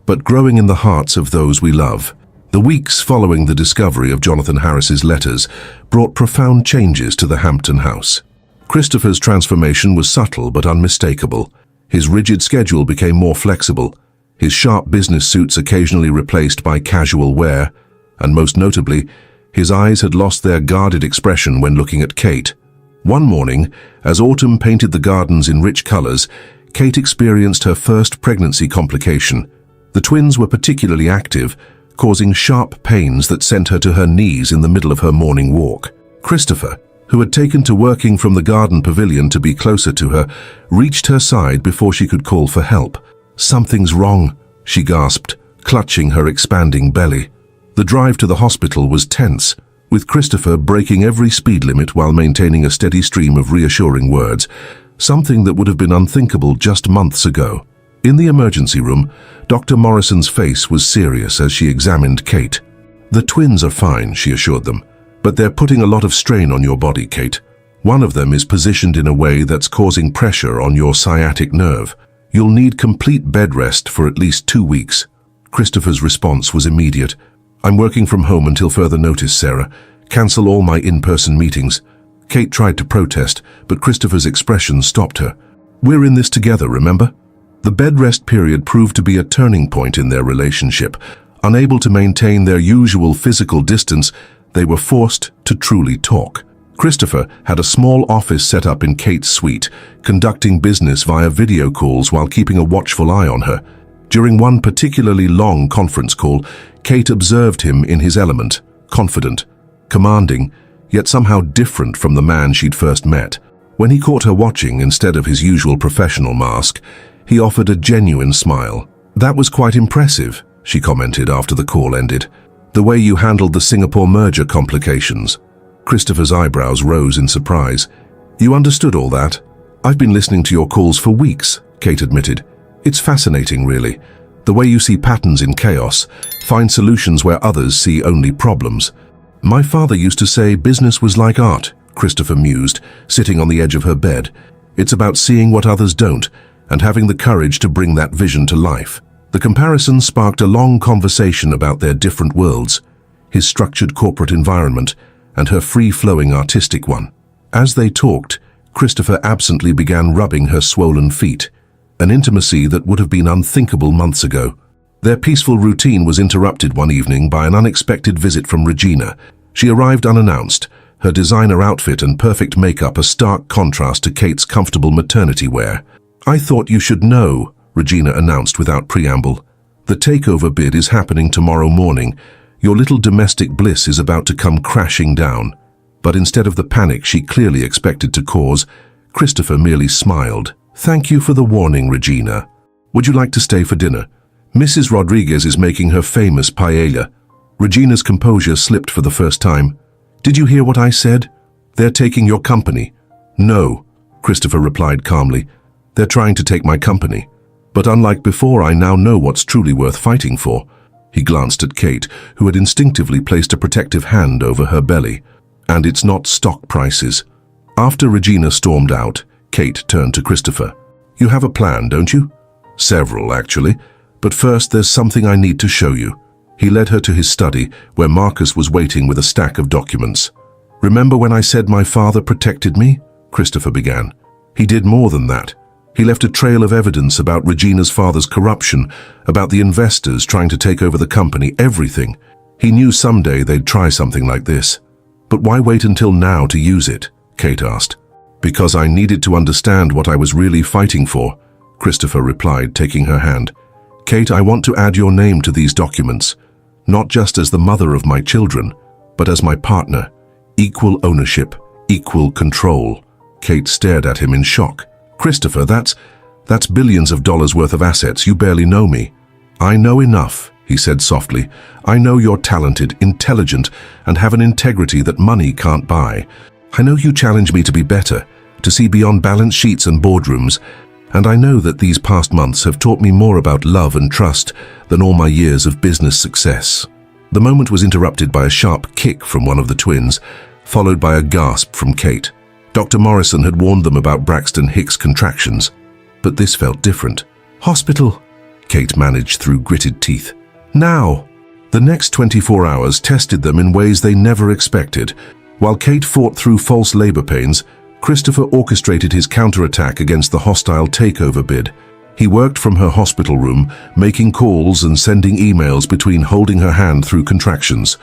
but growing in the hearts of those we love. The weeks following the discovery of Jonathan Harris's letters brought profound changes to the Hampton house. Christopher's transformation was subtle but unmistakable. His rigid schedule became more flexible, his sharp business suits occasionally replaced by casual wear, and most notably, his eyes had lost their guarded expression when looking at Kate. One morning, as autumn painted the gardens in rich colors, Kate experienced her first pregnancy complication. The twins were particularly active, causing sharp pains that sent her to her knees in the middle of her morning walk. Christopher, who had taken to working from the garden pavilion to be closer to her, reached her side before she could call for help. "Something's wrong," she gasped, clutching her expanding belly. The drive to the hospital was tense, with Christopher breaking every speed limit while maintaining a steady stream of reassuring words, something that would have been unthinkable just months ago. In the emergency room, Dr. Morrison's face was serious as she examined Kate. "The twins are fine," she assured them, "but they're putting a lot of strain on your body, Kate. One of them is positioned in a way that's causing pressure on your sciatic nerve. You'll need complete bed rest for at least 2 weeks." Christopher's response was immediate. "I'm working from home until further notice, Sarah. Cancel all my in-person meetings." Kate tried to protest, but Christopher's expression stopped her. "We're in this together, remember?" The bed rest period proved to be a turning point in their relationship. Unable to maintain their usual physical distance, they were forced to truly talk. Christopher had a small office set up in Kate's suite, conducting business via video calls while keeping a watchful eye on her. During one particularly long conference call, Kate observed him in his element, confident, commanding, yet somehow different from the man she'd first met. When he caught her watching instead of his usual professional mask, he offered a genuine smile. "That was quite impressive," she commented after the call ended. "The way you handled the Singapore merger complications." Christopher's eyebrows rose in surprise. "You understood all that?" "I've been listening to your calls for weeks," Kate admitted. "It's fascinating, really. The way you see patterns in chaos, find solutions where others see only problems." "My father used to say business was like art," Christopher mused, sitting on the edge of her bed. "It's about seeing what others don't, and having the courage to bring that vision to life." The comparison sparked a long conversation about their different worlds, his structured corporate environment and her free-flowing artistic one. As they talked, Christopher absently began rubbing her swollen feet, an intimacy that would have been unthinkable months ago. Their peaceful routine was interrupted one evening by an unexpected visit from Regina. She arrived unannounced, her designer outfit and perfect makeup a stark contrast to Kate's comfortable maternity wear. "I thought you should know," Regina announced without preamble. "The takeover bid is happening tomorrow morning. Your little domestic bliss is about to come crashing down." But instead of the panic she clearly expected to cause, Christopher merely smiled. "Thank you for the warning, Regina. Would you like to stay for dinner? Mrs. Rodriguez is making her famous paella." Regina's composure slipped for the first time. "Did you hear what I said? They're taking your company." "No," Christopher replied calmly. "They're trying to take my company. But unlike before, I now know what's truly worth fighting for." He glanced at Kate, who had instinctively placed a protective hand over her belly. "And it's not stock prices." After Regina stormed out, Kate turned to Christopher. "You have a plan, don't you?" "Several, actually. But first, there's something I need to show you." He led her to his study, where Marcus was waiting with a stack of documents. "Remember when I said my father protected me?" Christopher began. "He did more than that. He left a trail of evidence about Regina's father's corruption, about the investors trying to take over the company, everything. He knew someday they'd try something like this." "But why wait until now to use it?" Kate asked. "Because I needed to understand what I was really fighting for," Christopher replied, taking her hand. Kate, I want to add your name to these documents, not just as the mother of my children, but as my partner. Equal ownership, equal control. Kate stared at him in shock. Christopher, that's billions of dollars worth of assets. You barely know me. I know enough, he said softly. I know you're talented, intelligent, and have an integrity that money can't buy. I know you challenge me to be better, to see beyond balance sheets and boardrooms, and I know that these past months have taught me more about love and trust than all my years of business success. The moment was interrupted by a sharp kick from one of the twins, followed by a gasp from Kate. Dr. Morrison had warned them about Braxton Hicks' contractions, but this felt different. Hospital, Kate managed through gritted teeth. Now! The next 24 hours tested them in ways they never expected. While Kate fought through false labor pains, Christopher orchestrated his counterattack against the hostile takeover bid. He worked from her hospital room, making calls and sending emails between holding her hand through contractions.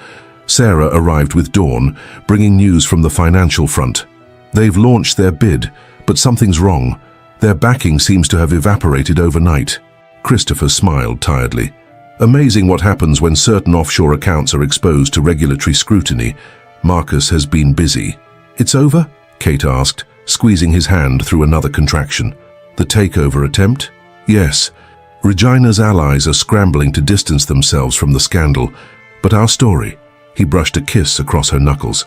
Sarah arrived with Dawn, bringing news from the financial front. They've launched their bid, but something's wrong. Their backing seems to have evaporated overnight. Christopher smiled tiredly. Amazing what happens when certain offshore accounts are exposed to regulatory scrutiny. Marcus has been busy. It's over? Kate asked, squeezing his hand through another contraction. The takeover attempt? Yes. Regina's allies are scrambling to distance themselves from the scandal. But our story? He brushed a kiss across her knuckles.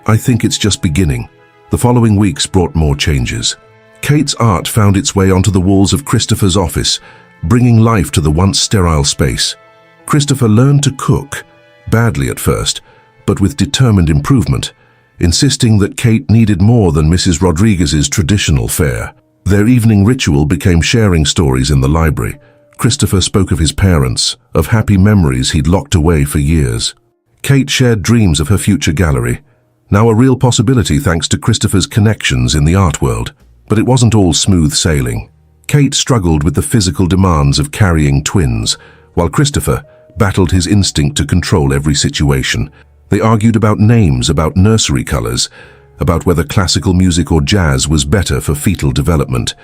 I think it's just beginning. The following weeks brought more changes. Kate's art found its way onto the walls of Christopher's office, bringing life to the once sterile space. Christopher learned to cook, badly at first, but with determined improvement, insisting that Kate needed more than Mrs. Rodriguez's traditional fare. Their evening ritual became sharing stories in the library. Christopher spoke of his parents, of happy memories he'd locked away for years. Kate shared dreams of her future gallery, now a real possibility thanks to Christopher's connections in the art world. But it wasn't all smooth sailing. Kate struggled with the physical demands of carrying twins, while Christopher battled his instinct to control every situation. They argued about names, about nursery colors, about whether classical music or jazz was better for fetal development.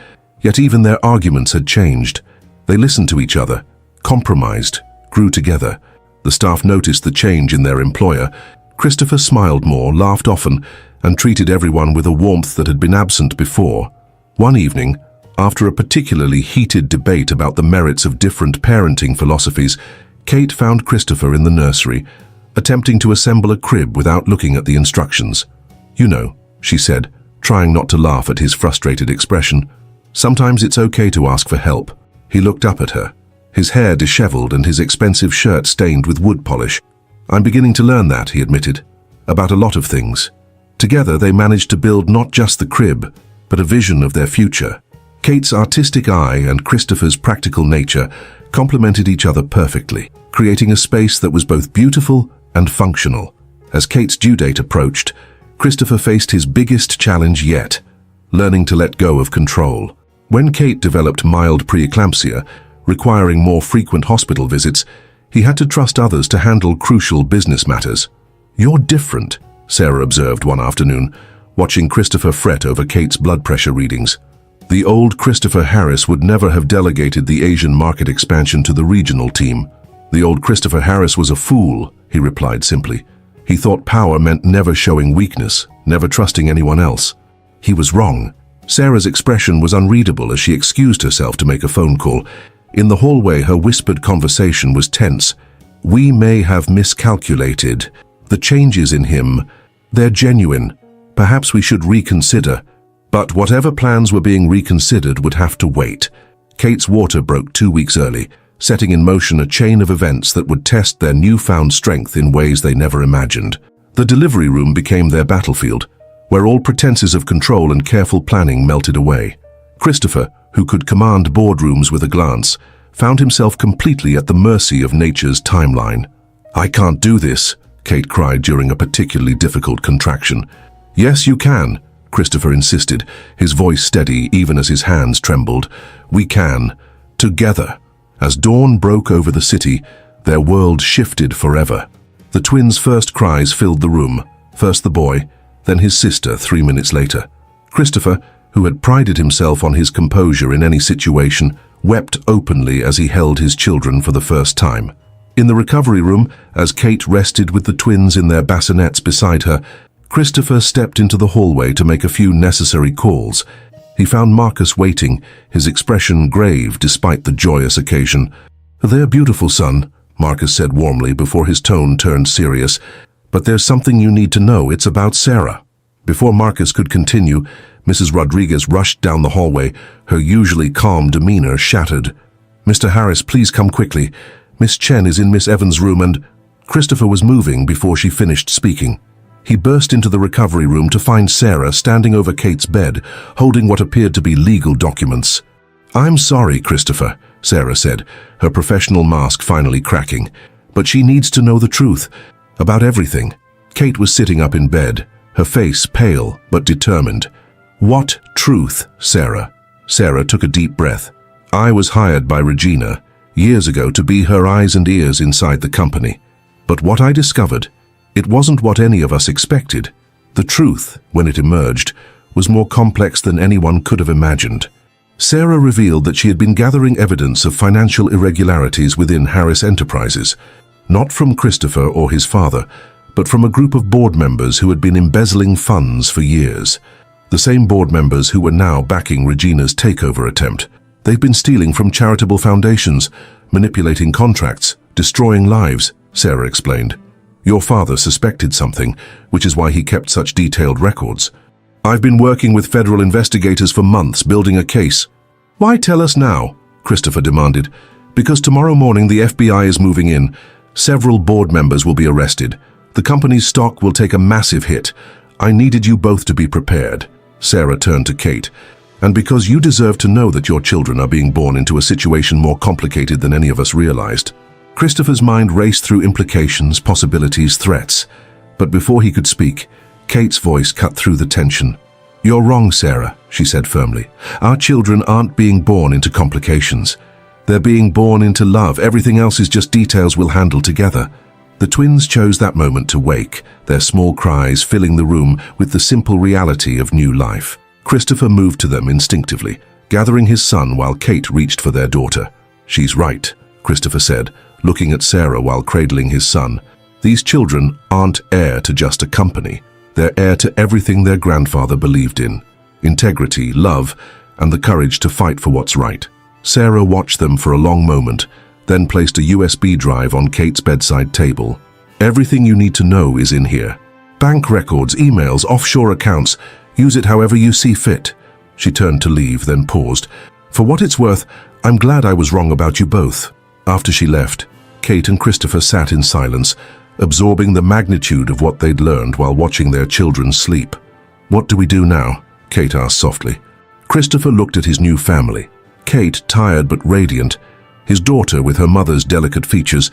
Yet even their arguments had changed. They listened to each other, compromised, grew together. The staff noticed the change in their employer. Christopher smiled more, laughed often, and treated everyone with a warmth that had been absent before. One evening, after a particularly heated debate about the merits of different parenting philosophies, Kate found Christopher in the nursery, attempting to assemble a crib without looking at the instructions. You know, she said, trying not to laugh at his frustrated expression. Sometimes it's okay to ask for help. He looked up at her, his hair disheveled and his expensive shirt stained with wood polish. I'm beginning to learn that, he admitted, about a lot of things. Together they managed to build not just the crib, but a vision of their future. Kate's artistic eye and Christopher's practical nature complemented each other perfectly, creating a space that was both beautiful and functional. As Kate's due date approached, Christopher faced his biggest challenge yet, learning to let go of control. When Kate developed mild preeclampsia, requiring more frequent hospital visits, he had to trust others to handle crucial business matters. You're different, Sarah observed one afternoon, watching Christopher fret over Kate's blood pressure readings. The old Christopher Harris would never have delegated the Asian market expansion to the regional team. The old Christopher Harris was a fool, he replied simply. He thought power meant never showing weakness, never trusting anyone else. He was wrong. Sarah's expression was unreadable as she excused herself to make a phone call. In the hallway, her whispered conversation was tense. We may have miscalculated. The changes in him, they're genuine. Perhaps we should reconsider. But whatever plans were being reconsidered would have to wait. Kate's water broke 2 weeks early, setting in motion a chain of events that would test their newfound strength in ways they never imagined. The delivery room became their battlefield, where all pretenses of control and careful planning melted away. Christopher, who could command boardrooms with a glance, found himself completely at the mercy of nature's timeline. I can't do this, Kate cried during a particularly difficult contraction. Yes, you can, Christopher insisted, his voice steady even as his hands trembled. We can. Together. As dawn broke over the city, their world shifted forever. The twins' first cries filled the room, first the boy, then his sister 3 minutes later. Christopher, who had prided himself on his composure in any situation, wept openly as he held his children for the first time. In the recovery room, as Kate rested with the twins in their bassinets beside her, Christopher stepped into the hallway to make a few necessary calls. He found Marcus waiting, his expression grave despite the joyous occasion. "They're beautiful, son," Marcus said warmly before his tone turned serious. "But there's something you need to know. It's about Sarah." Before Marcus could continue, Mrs. Rodriguez rushed down the hallway, her usually calm demeanor shattered. "Mr. Harris, please come quickly. Miss Chen is in Miss Evans' room and—" Christopher was moving before she finished speaking. He burst into the recovery room to find Sarah standing over Kate's bed, holding what appeared to be legal documents. "I'm sorry, Christopher," Sarah said, her professional mask finally cracking. "But she needs to know the truth about everything." Kate was sitting up in bed, her face pale but determined. "What truth, Sarah?" Sarah took a deep breath. "I was hired by Regina years ago to be her eyes and ears inside the company. But what I discovered, it wasn't what any of us expected. The truth, when it emerged, was more complex than anyone could have imagined." Sarah revealed that she had been gathering evidence of financial irregularities within Harris Enterprises, not from Christopher or his father, but from a group of board members who had been embezzling funds for years. The same board members who were now backing Regina's takeover attempt. They've been stealing from charitable foundations, manipulating contracts, destroying lives, Sarah explained. "Your father suspected something, which is why he kept such detailed records. I've been working with federal investigators for months building a case." "Why tell us now?" Christopher demanded. "Because tomorrow morning the FBI is moving in. Several board members will be arrested. The company's stock will take a massive hit. I needed you both to be prepared." Sarah turned to Kate. "And because you deserve to know that your children are being born into a situation more complicated than any of us realized." Christopher's mind raced through implications, possibilities, threats. But before he could speak, Kate's voice cut through the tension. "You're wrong, Sarah," she said firmly. "Our children aren't being born into complications. They're being born into love. Everything else is just details we'll handle together." The twins chose that moment to wake, their small cries filling the room with the simple reality of new life. Christopher moved to them instinctively, gathering his son while Kate reached for their daughter. "She's right," Christopher said, looking at Sarah while cradling his son. "These children aren't heir to just a company. They're heir to everything their grandfather believed in. Integrity, love, and the courage to fight for what's right." Sarah watched them for a long moment, then placed a USB drive on Kate's bedside table. "Everything you need to know is in here. Bank records, emails, offshore accounts. Use it however you see fit." She turned to leave, then paused. "For what it's worth, I'm glad I was wrong about you both." After she left, Kate and Christopher sat in silence, absorbing the magnitude of what they'd learned while watching their children sleep. "What do we do now?" Kate asked softly. Christopher looked at his new family. Kate, tired but radiant, his daughter with her mother's delicate features,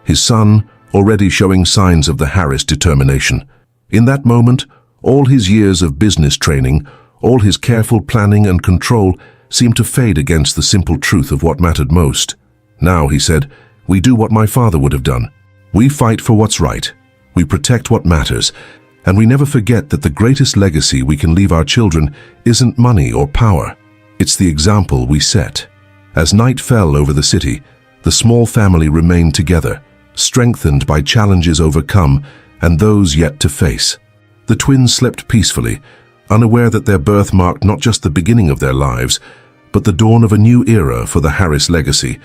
his son already showing signs of the Harris determination. In that moment, all his years of business training, all his careful planning and control seemed to fade against the simple truth of what mattered most. "Now," he said, "we do what my father would have done. We fight for what's right. We protect what matters. And we never forget that the greatest legacy we can leave our children isn't money or power. It's the example we set." As night fell over the city, the small family remained together, strengthened by challenges overcome and those yet to face. The twins slept peacefully, unaware that their birth marked not just the beginning of their lives, but the dawn of a new era for the Harris legacy,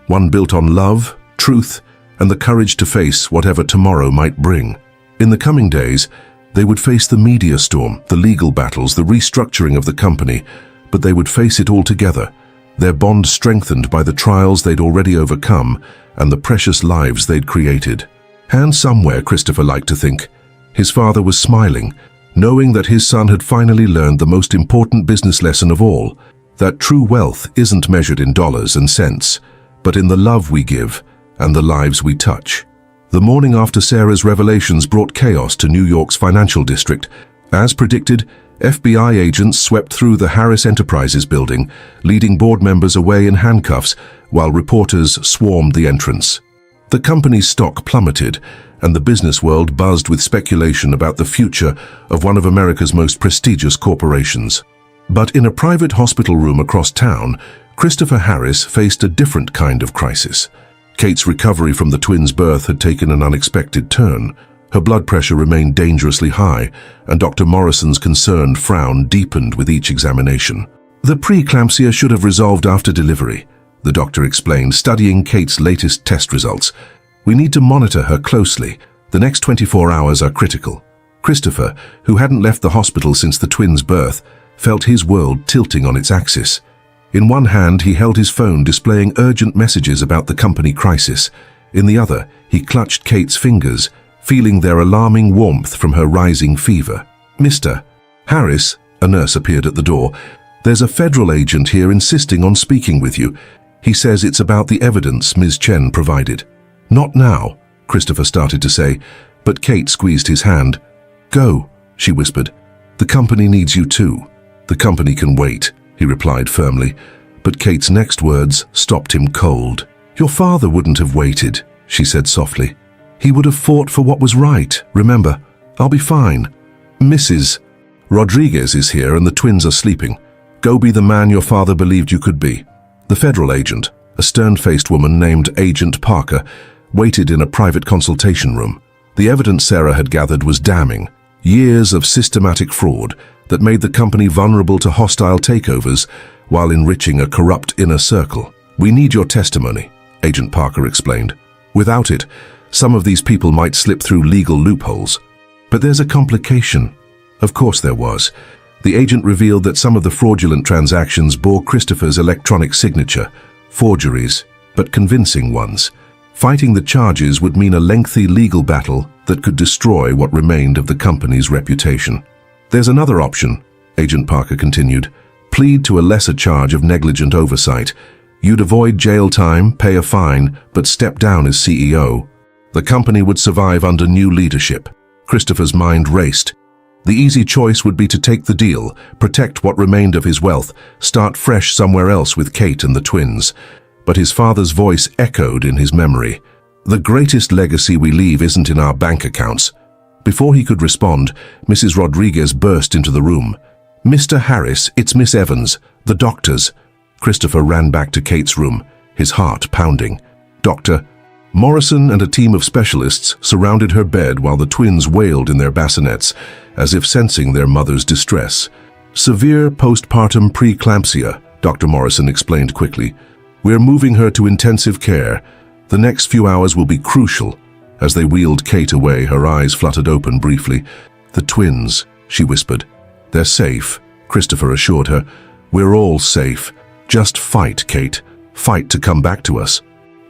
one built on love, truth, and the courage to face whatever tomorrow might bring. In the coming days, they would face the media storm, the legal battles, the restructuring of the company, but they would face it all together, their bond strengthened by the trials they'd already overcome and the precious lives they'd created. And somewhere, Christopher liked to think, his father was smiling, knowing that his son had finally learned the most important business lesson of all, that true wealth isn't measured in dollars and cents, but in the love we give and the lives we touch. The morning after Sarah's revelations brought chaos to New York's financial district. As predicted, FBI agents swept through the Harris Enterprises building, leading board members away in handcuffs while reporters swarmed the entrance. The company's stock plummeted, and the business world buzzed with speculation about the future of one of America's most prestigious corporations. But in a private hospital room across town, Christopher Harris faced a different kind of crisis. Kate's recovery from the twins' birth had taken an unexpected turn. Her blood pressure remained dangerously high, and Dr. Morrison's concerned frown deepened with each examination. The preeclampsia should have resolved after delivery, the doctor explained, studying Kate's latest test results. We need to monitor her closely. The next 24 hours are critical. Christopher, who hadn't left the hospital since the twins' birth, felt his world tilting on its axis. In one hand, he held his phone displaying urgent messages about the company crisis. In the other, he clutched Kate's fingers, feeling their alarming warmth from her rising fever. "Mr. Harris," a nurse appeared at the door. "There's a federal agent here insisting on speaking with you. He says it's about the evidence Ms. Chen provided." "Not now," Christopher started to say, but Kate squeezed his hand. "Go," she whispered. "The company needs you too." "The company can wait," he replied firmly, but Kate's next words stopped him cold. "Your father wouldn't have waited," she said softly. "He would have fought for what was right. Remember, I'll be fine." "Mrs. Rodriguez is here and the twins are sleeping. Go be the man your father believed you could be." The federal agent, a stern-faced woman named Agent Parker, waited in a private consultation room. The evidence Sarah had gathered was damning. Years of systematic fraud that made the company vulnerable to hostile takeovers while enriching a corrupt inner circle. "We need your testimony," Agent Parker explained. "Without it, some of these people might slip through legal loopholes." "But there's a complication." Of course there was. The agent revealed that some of the fraudulent transactions bore Christopher's electronic signature, forgeries, but convincing ones. Fighting the charges would mean a lengthy legal battle that could destroy what remained of the company's reputation. "There's another option," Agent Parker continued. "Plead to a lesser charge of negligent oversight. You'd avoid jail time, pay a fine, but step down as CEO. The company would survive under new leadership." Christopher's mind raced. The easy choice would be to take the deal, protect what remained of his wealth, start fresh somewhere else with Kate and the twins. But his father's voice echoed in his memory. "The greatest legacy we leave isn't in our bank accounts." Before he could respond, Mrs. Rodriguez burst into the room. "Mr. Harris, it's Miss Evans, the doctors." Christopher ran back to Kate's room, his heart pounding. "Doctor." Morrison and a team of specialists surrounded her bed while the twins wailed in their bassinets, as if sensing their mother's distress. "Severe postpartum preeclampsia," Dr. Morrison explained quickly. "We're moving her to intensive care. The next few hours will be crucial." As they wheeled Kate away, her eyes fluttered open briefly. "The twins," she whispered. "They're safe," Christopher assured her. "We're all safe. Just fight, Kate. Fight to come back to us."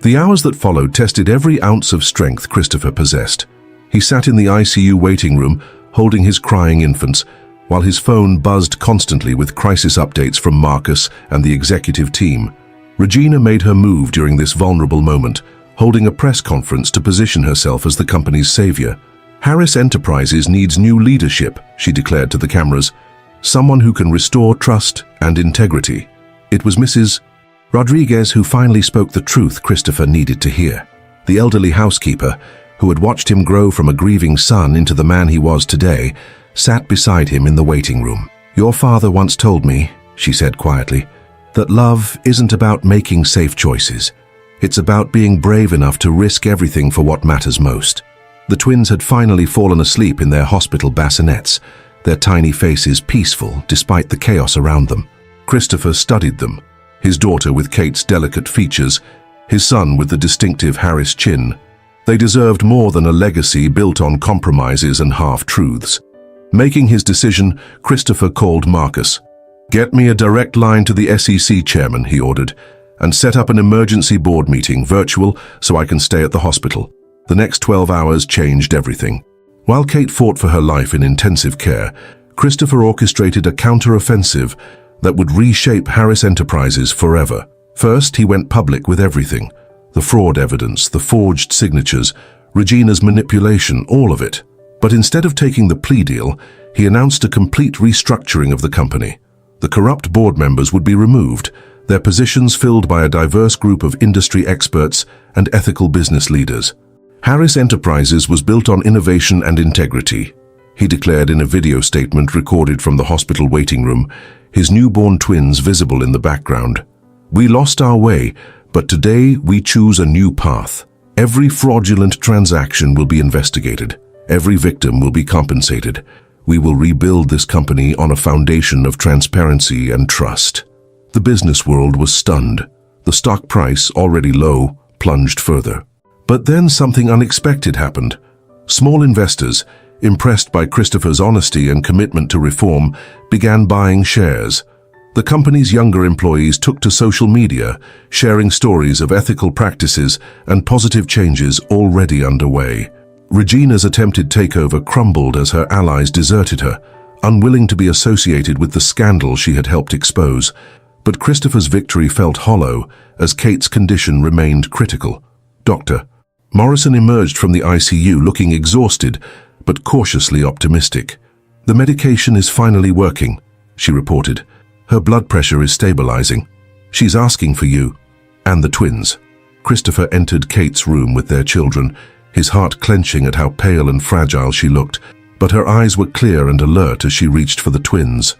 The hours that followed tested every ounce of strength Christopher possessed. He sat in the ICU waiting room, holding his crying infants, while his phone buzzed constantly with crisis updates from Marcus and the executive team. Regina made her move during this vulnerable moment, holding a press conference to position herself as the company's savior. "Harris Enterprises needs new leadership," she declared to the cameras. "Someone who can restore trust and integrity." It was Mrs. Rodriguez who finally spoke the truth Christopher needed to hear. The elderly housekeeper, who had watched him grow from a grieving son into the man he was today, sat beside him in the waiting room. "Your father once told me," she said quietly, "that love isn't about making safe choices. It's about being brave enough to risk everything for what matters most." The twins had finally fallen asleep in their hospital bassinets, their tiny faces peaceful despite the chaos around them. Christopher studied them, his daughter with Kate's delicate features, his son with the distinctive Harris chin. They deserved more than a legacy built on compromises and half-truths. Making his decision, Christopher called Marcus. "Get me a direct line to the SEC chairman," he ordered, "and set up an emergency board meeting, virtual, so I can stay at the hospital." The next 12 hours changed everything. While Kate fought for her life in intensive care, Christopher orchestrated a counter-offensive that would reshape Harris Enterprises forever. First, he went public with everything. The fraud evidence, the forged signatures, Regina's manipulation, all of it. But instead of taking the plea deal, he announced a complete restructuring of the company. The corrupt board members would be removed, their positions filled by a diverse group of industry experts and ethical business leaders. Harris Enterprises was built on innovation and integrity. he declared in a video statement recorded from the hospital waiting room, his newborn twins visible in the background. "We lost our way, but today we choose a new path. Every fraudulent transaction will be investigated. Every victim will be compensated. We will rebuild this company on a foundation of transparency and trust." The business world was stunned. The stock price, already low, plunged further. But then something unexpected happened. Small investors, impressed by Christopher's honesty and commitment to reform, began buying shares. The company's younger employees took to social media, sharing stories of ethical practices and positive changes already underway. Regina's attempted takeover crumbled as her allies deserted her, unwilling to be associated with the scandal she had helped expose. But Christopher's victory felt hollow as Kate's condition remained critical. "Doctor." Morrison emerged from the ICU looking exhausted, but cautiously optimistic. "The medication is finally working," she reported. "Her blood pressure is stabilizing. She's asking for you and the twins." Christopher entered Kate's room with their children, his heart clenching at how pale and fragile she looked, but her eyes were clear and alert as she reached for the twins.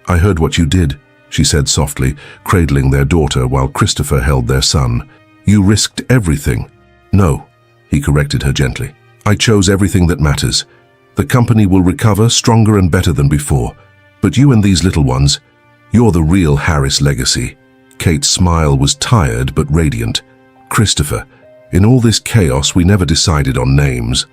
"I heard what you did," she said softly, cradling their daughter while Christopher held their son. "You risked everything." "No," he corrected her gently. "I chose everything that matters. The company will recover stronger and better than before. But you and these little ones, you're the real Harris legacy." Kate's smile was tired but radiant. "Christopher, in all this chaos we never decided on names."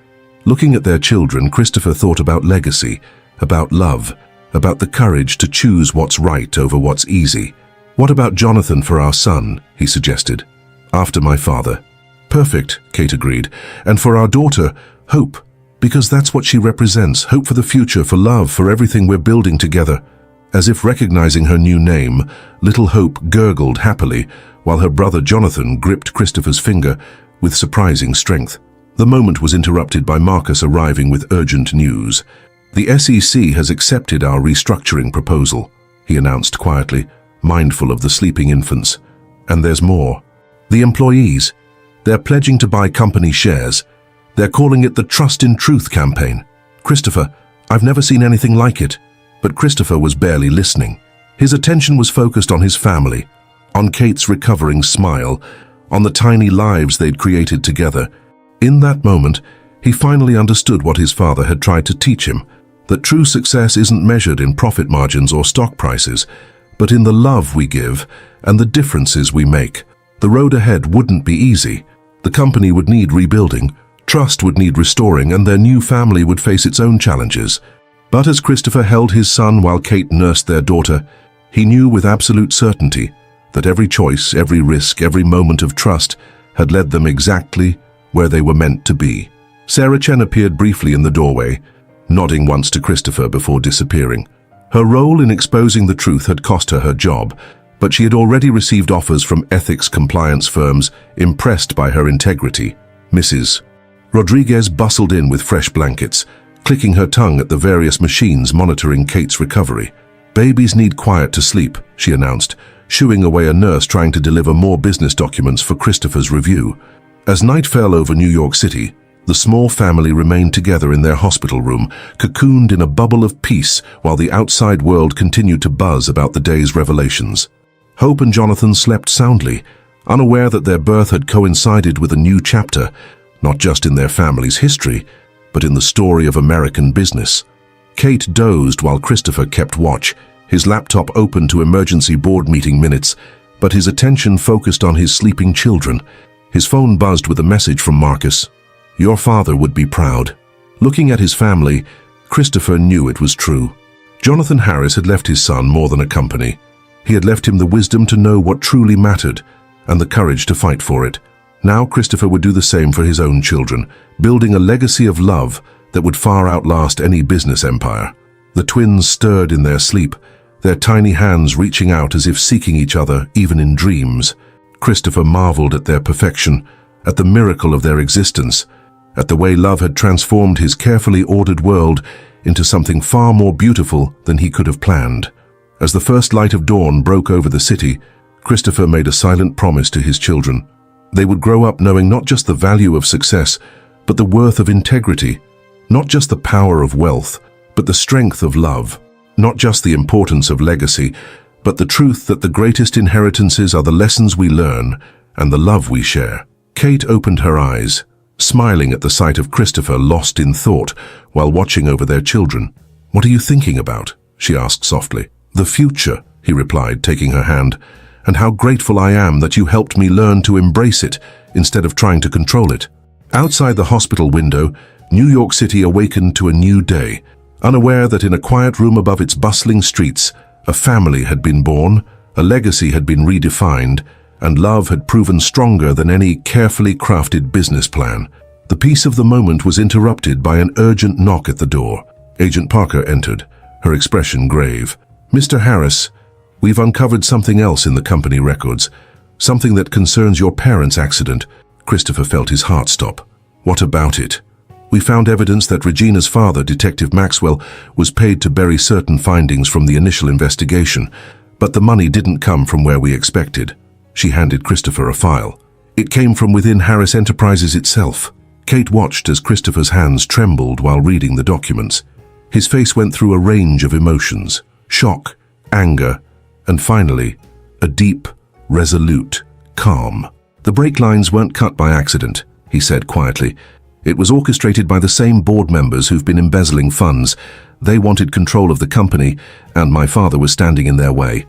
Looking at their children, Christopher thought about legacy, about love, about the courage to choose what's right over what's easy. "What about Jonathan for our son?" he suggested. "After my father." "Perfect," Kate agreed. "And for our daughter, hope, because that's what she represents, hope for the future, for love, for everything we're building together." As if recognizing her new name, little Hope gurgled happily, while her brother Jonathan gripped Christopher's finger with surprising strength. The moment was interrupted by Marcus arriving with urgent news. "The SEC has accepted our restructuring proposal," he announced quietly, mindful of the sleeping infants. "And there's more. The employees, they're pledging to buy company shares. They're calling it the Trust in Truth campaign. Christopher, I've never seen anything like it." But Christopher was barely listening. His attention was focused on his family, on Kate's recovering smile, on the tiny lives they'd created together. In that moment, he finally understood what his father had tried to teach him, that true success isn't measured in profit margins or stock prices, but in the love we give and the differences we make. The road ahead wouldn't be easy. The company would need rebuilding, trust would need restoring, and their new family would face its own challenges. But as Christopher held his son while Kate nursed their daughter, he knew with absolute certainty that every choice, every risk, every moment of trust had led them exactly where they were meant to be. Sarah Chen appeared briefly in the doorway, nodding once to Christopher before disappearing. Her role in exposing the truth had cost her her job, but she had already received offers from ethics compliance firms impressed by her integrity. Mrs. Rodriguez bustled in with fresh blankets, clicking her tongue at the various machines monitoring Kate's recovery. "Babies need quiet to sleep," she announced, shooing away a nurse trying to deliver more business documents for Christopher's review. As night fell over New York City, the small family remained together in their hospital room, cocooned in a bubble of peace while the outside world continued to buzz about the day's revelations. Hope and Jonathan slept soundly, unaware that their birth had coincided with a new chapter, not just in their family's history, but in the story of American business. Kate dozed while Christopher kept watch, his laptop open to emergency board meeting minutes, but his attention focused on his sleeping children. His phone buzzed with a message from Marcus. "Your father would be proud." Looking at his family, Christopher knew it was true. Jonathan Harris had left his son more than a company. He had left him the wisdom to know what truly mattered and the courage to fight for it. Now Christopher would do the same for his own children, building a legacy of love that would far outlast any business empire. The twins stirred in their sleep, their tiny hands reaching out as if seeking each other even in dreams. Christopher marveled at their perfection, at the miracle of their existence, at the way love had transformed his carefully ordered world into something far more beautiful than he could have planned. As the first light of dawn broke over the city, Christopher made a silent promise to his children. They would grow up knowing not just the value of success, but the worth of integrity, not just the power of wealth, but the strength of love. Not just the importance of legacy, but the truth that the greatest inheritances are the lessons we learn and the love we share. Kate opened her eyes, smiling at the sight of Christopher lost in thought while watching over their children. "What are you thinking about?" she asked softly. "The future," he replied, taking her hand, "and how grateful I am that you helped me learn to embrace it instead of trying to control it." Outside the hospital window, New York City awakened to a new day, unaware that in a quiet room above its bustling streets, a family had been born, a legacy had been redefined, and love had proven stronger than any carefully crafted business plan. The peace of the moment was interrupted by an urgent knock at the door. Agent Parker entered, her expression grave. "Mr. Harris, we've uncovered something else in the company records, something that concerns your parents' accident." Christopher felt his heart stop. "What about it?" "We found evidence that Regina's father, Detective Maxwell, was paid to bury certain findings from the initial investigation, but the money didn't come from where we expected." She handed Christopher a file. "It came from within Harris Enterprises itself." Kate watched as Christopher's hands trembled while reading the documents. His face went through a range of emotions: shock, anger, and finally, a deep, resolute calm. "The brake lines weren't cut by accident," he said quietly. "It was orchestrated by the same board members who've been embezzling funds. They wanted control of the company, and my father was standing in their way."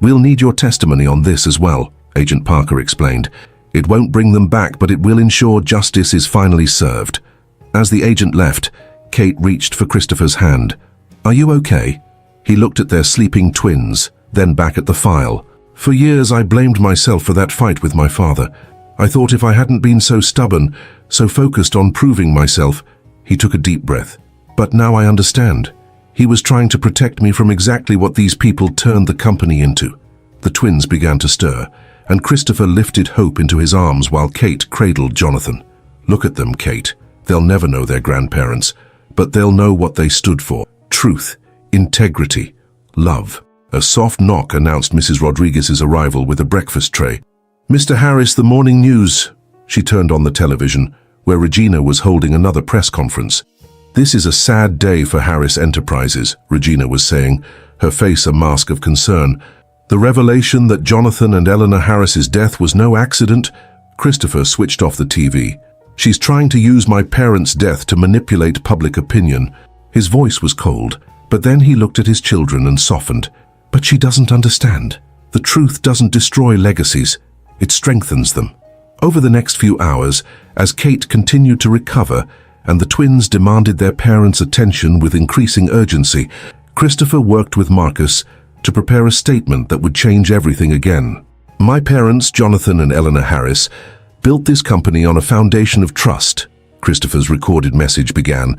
"We'll need your testimony on this as well," Agent Parker explained. "It won't bring them back, but it will ensure justice is finally served." As the agent left, Kate reached for Christopher's hand. "Are you okay?" He looked at their sleeping twins, then back at the file. "For years I blamed myself for that fight with my father. I thought if I hadn't been so stubborn, so focused on proving myself." He took a deep breath. "But now I understand. He was trying to protect me from exactly what these people turned the company into." The twins began to stir, and Christopher lifted hope into his arms while Kate cradled Jonathan. "Look at them, Kate. They'll never know their grandparents, but they'll know what they stood for. Truth, integrity, love." A soft knock announced Mrs. Rodriguez's arrival with a breakfast tray. "Mr. Harris, the morning news." She turned on the television, where Regina was holding another press conference. "This is a sad day for Harris Enterprises," Regina was saying, her face a mask of concern. "The revelation that Jonathan and Eleanor Harris's death was no accident." Christopher switched off the TV. "She's trying to use my parents' death to manipulate public opinion." His voice was cold, but then he looked at his children and softened. "But she doesn't understand. The truth doesn't destroy legacies. It strengthens them." Over the next few hours, as Kate continued to recover and the twins demanded their parents' attention with increasing urgency, Christopher worked with Marcus to prepare a statement that would change everything again. "My parents, Jonathan and Eleanor Harris, built this company on a foundation of trust," Christopher's recorded message began,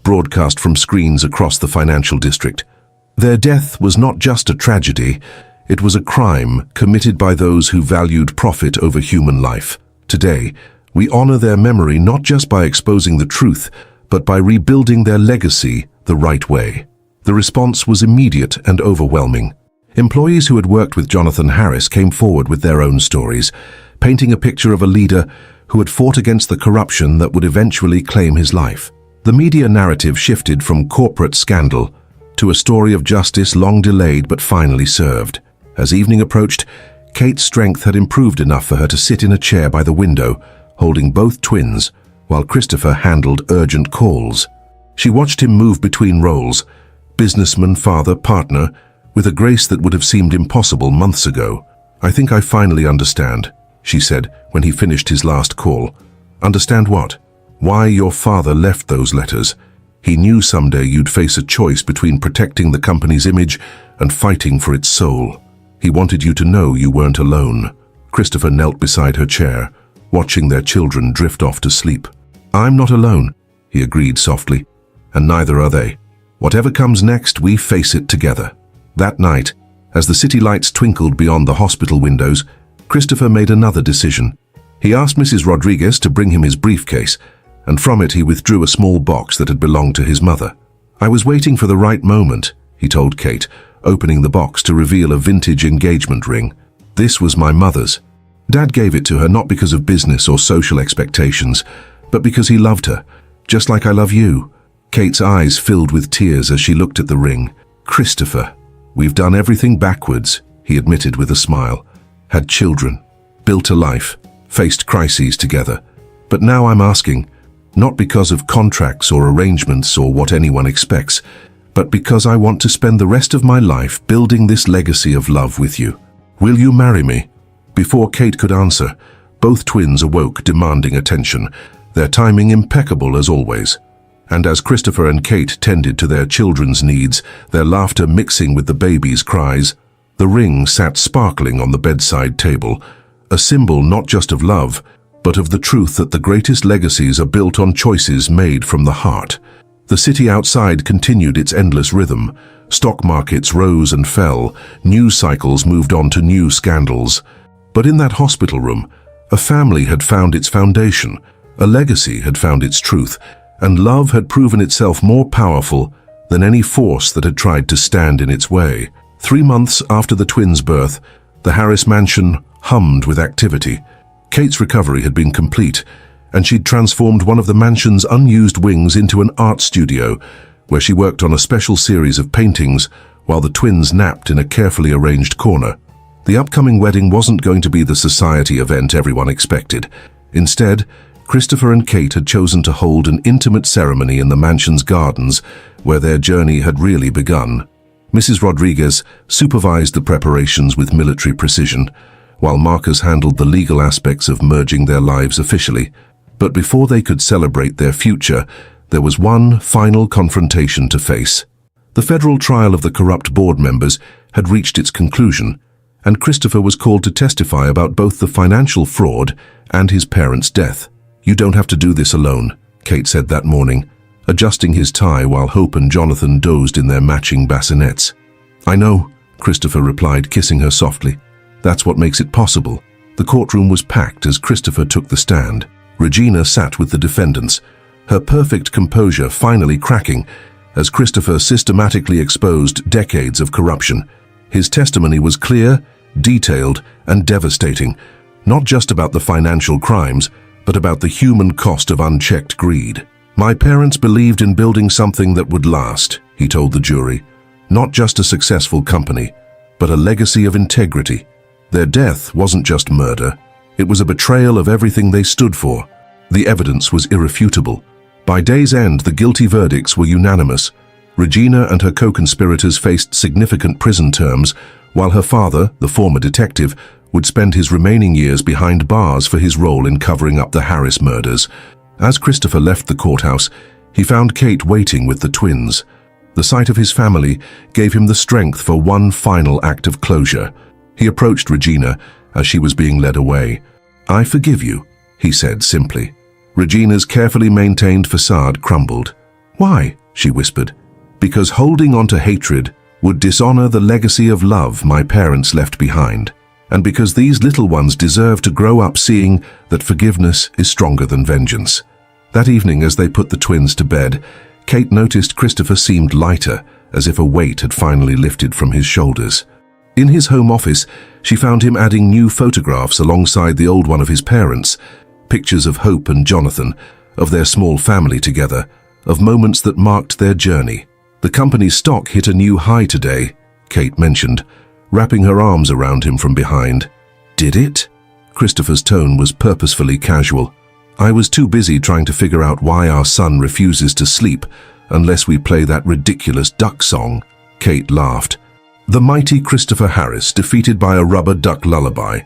broadcast from screens across the financial district. "Their death was not just a tragedy, it was a crime committed by those who valued profit over human life. Today, we honor their memory not just by exposing the truth, but by rebuilding their legacy the right way." The response was immediate and overwhelming. Employees who had worked with Jonathan Harris came forward with their own stories, painting a picture of a leader who had fought against the corruption that would eventually claim his life. The media narrative shifted from corporate scandal to a story of justice long delayed but finally served. As evening approached, Kate's strength had improved enough for her to sit in a chair by the window, holding both twins, while Christopher handled urgent calls. She watched him move between roles, businessman, father, partner, with a grace that would have seemed impossible months ago. "I think I finally understand," she said when he finished his last call. "Understand what?" "Why your father left those letters. He knew someday you'd face a choice between protecting the company's image and fighting for its soul. He wanted you to know you weren't alone." Christopher knelt beside her chair, watching their children drift off to sleep. "I'm not alone," he agreed softly, "and neither are they. Whatever comes next, we face it together." That night, as the city lights twinkled beyond the hospital windows, Christopher made another decision. He asked Mrs. Rodriguez to bring him his briefcase, and from it he withdrew a small box that had belonged to his mother. "I was waiting for the right moment," he told Kate, opening the box to reveal a vintage engagement ring. "This was my mother's. Dad gave it to her not because of business or social expectations, but because he loved her, just like I love you." Kate's eyes filled with tears as she looked at the ring. "Christopher, we've done everything backwards," he admitted with a smile. "Had children, built a life, faced crises together. But now I'm asking, not because of contracts or arrangements or what anyone expects, but because I want to spend the rest of my life building this legacy of love with you. Will you marry me?" Before Kate could answer, both twins awoke, demanding attention, their timing impeccable as always. And as Christopher and Kate tended to their children's needs, their laughter mixing with the baby's cries, the ring sat sparkling on the bedside table, a symbol not just of love, but of the truth that the greatest legacies are built on choices made from the heart. The city outside continued its endless rhythm. Stock markets rose and fell, news cycles moved on to new scandals. But in that hospital room, a family had found its foundation, a legacy had found its truth, and love had proven itself more powerful than any force that had tried to stand in its way. 3 months after the twins' birth, the Harris mansion hummed with activity. Kate's recovery had been complete, and she'd transformed one of the mansion's unused wings into an art studio, where she worked on a special series of paintings while the twins napped in a carefully arranged corner. The upcoming wedding wasn't going to be the society event everyone expected. Instead, Christopher and Kate had chosen to hold an intimate ceremony in the mansion's gardens, where their journey had really begun. Mrs. Rodriguez supervised the preparations with military precision, while Marcus handled the legal aspects of merging their lives officially. But before they could celebrate their future, there was one final confrontation to face. The federal trial of the corrupt board members had reached its conclusion, and Christopher was called to testify about both the financial fraud and his parents' death. "You don't have to do this alone," Kate said that morning, adjusting his tie while Hope and Jonathan dozed in their matching bassinets. "I know," Christopher replied, kissing her softly. "That's what makes it possible." The courtroom was packed as Christopher took the stand. Regina sat with the defendants, her perfect composure finally cracking as Christopher systematically exposed decades of corruption. His testimony was clear, detailed, and devastating, not just about the financial crimes, but about the human cost of unchecked greed. "My parents believed in building something that would last," he told the jury. "Not just a successful company, but a legacy of integrity. Their death wasn't just murder. It was a betrayal of everything they stood for." The evidence was irrefutable. By day's end, the guilty verdicts were unanimous. Regina and her co-conspirators faced significant prison terms, while her father, the former detective, would spend his remaining years behind bars for his role in covering up the Harris murders. As Christopher left the courthouse, he found Kate waiting with the twins. The sight of his family gave him the strength for one final act of closure. He approached Regina as she was being led away. "I forgive you," he said simply. Regina's carefully maintained facade crumbled. "Why?" she whispered. "Because holding on to hatred would dishonor the legacy of love my parents left behind. And because these little ones deserve to grow up seeing that forgiveness is stronger than vengeance." That evening, as they put the twins to bed, Kate noticed Christopher seemed lighter, as if a weight had finally lifted from his shoulders. In his home office, she found him adding new photographs alongside the old one of his parents, pictures of Hope and Jonathan, of their small family together, of moments that marked their journey. "The company's stock hit a new high today," Kate mentioned, wrapping her arms around him from behind. "Did it?" Christopher's tone was purposefully casual. "I was too busy trying to figure out why our son refuses to sleep unless we play that ridiculous duck song." Kate laughed. The mighty Christopher Harris defeated by a rubber duck lullaby.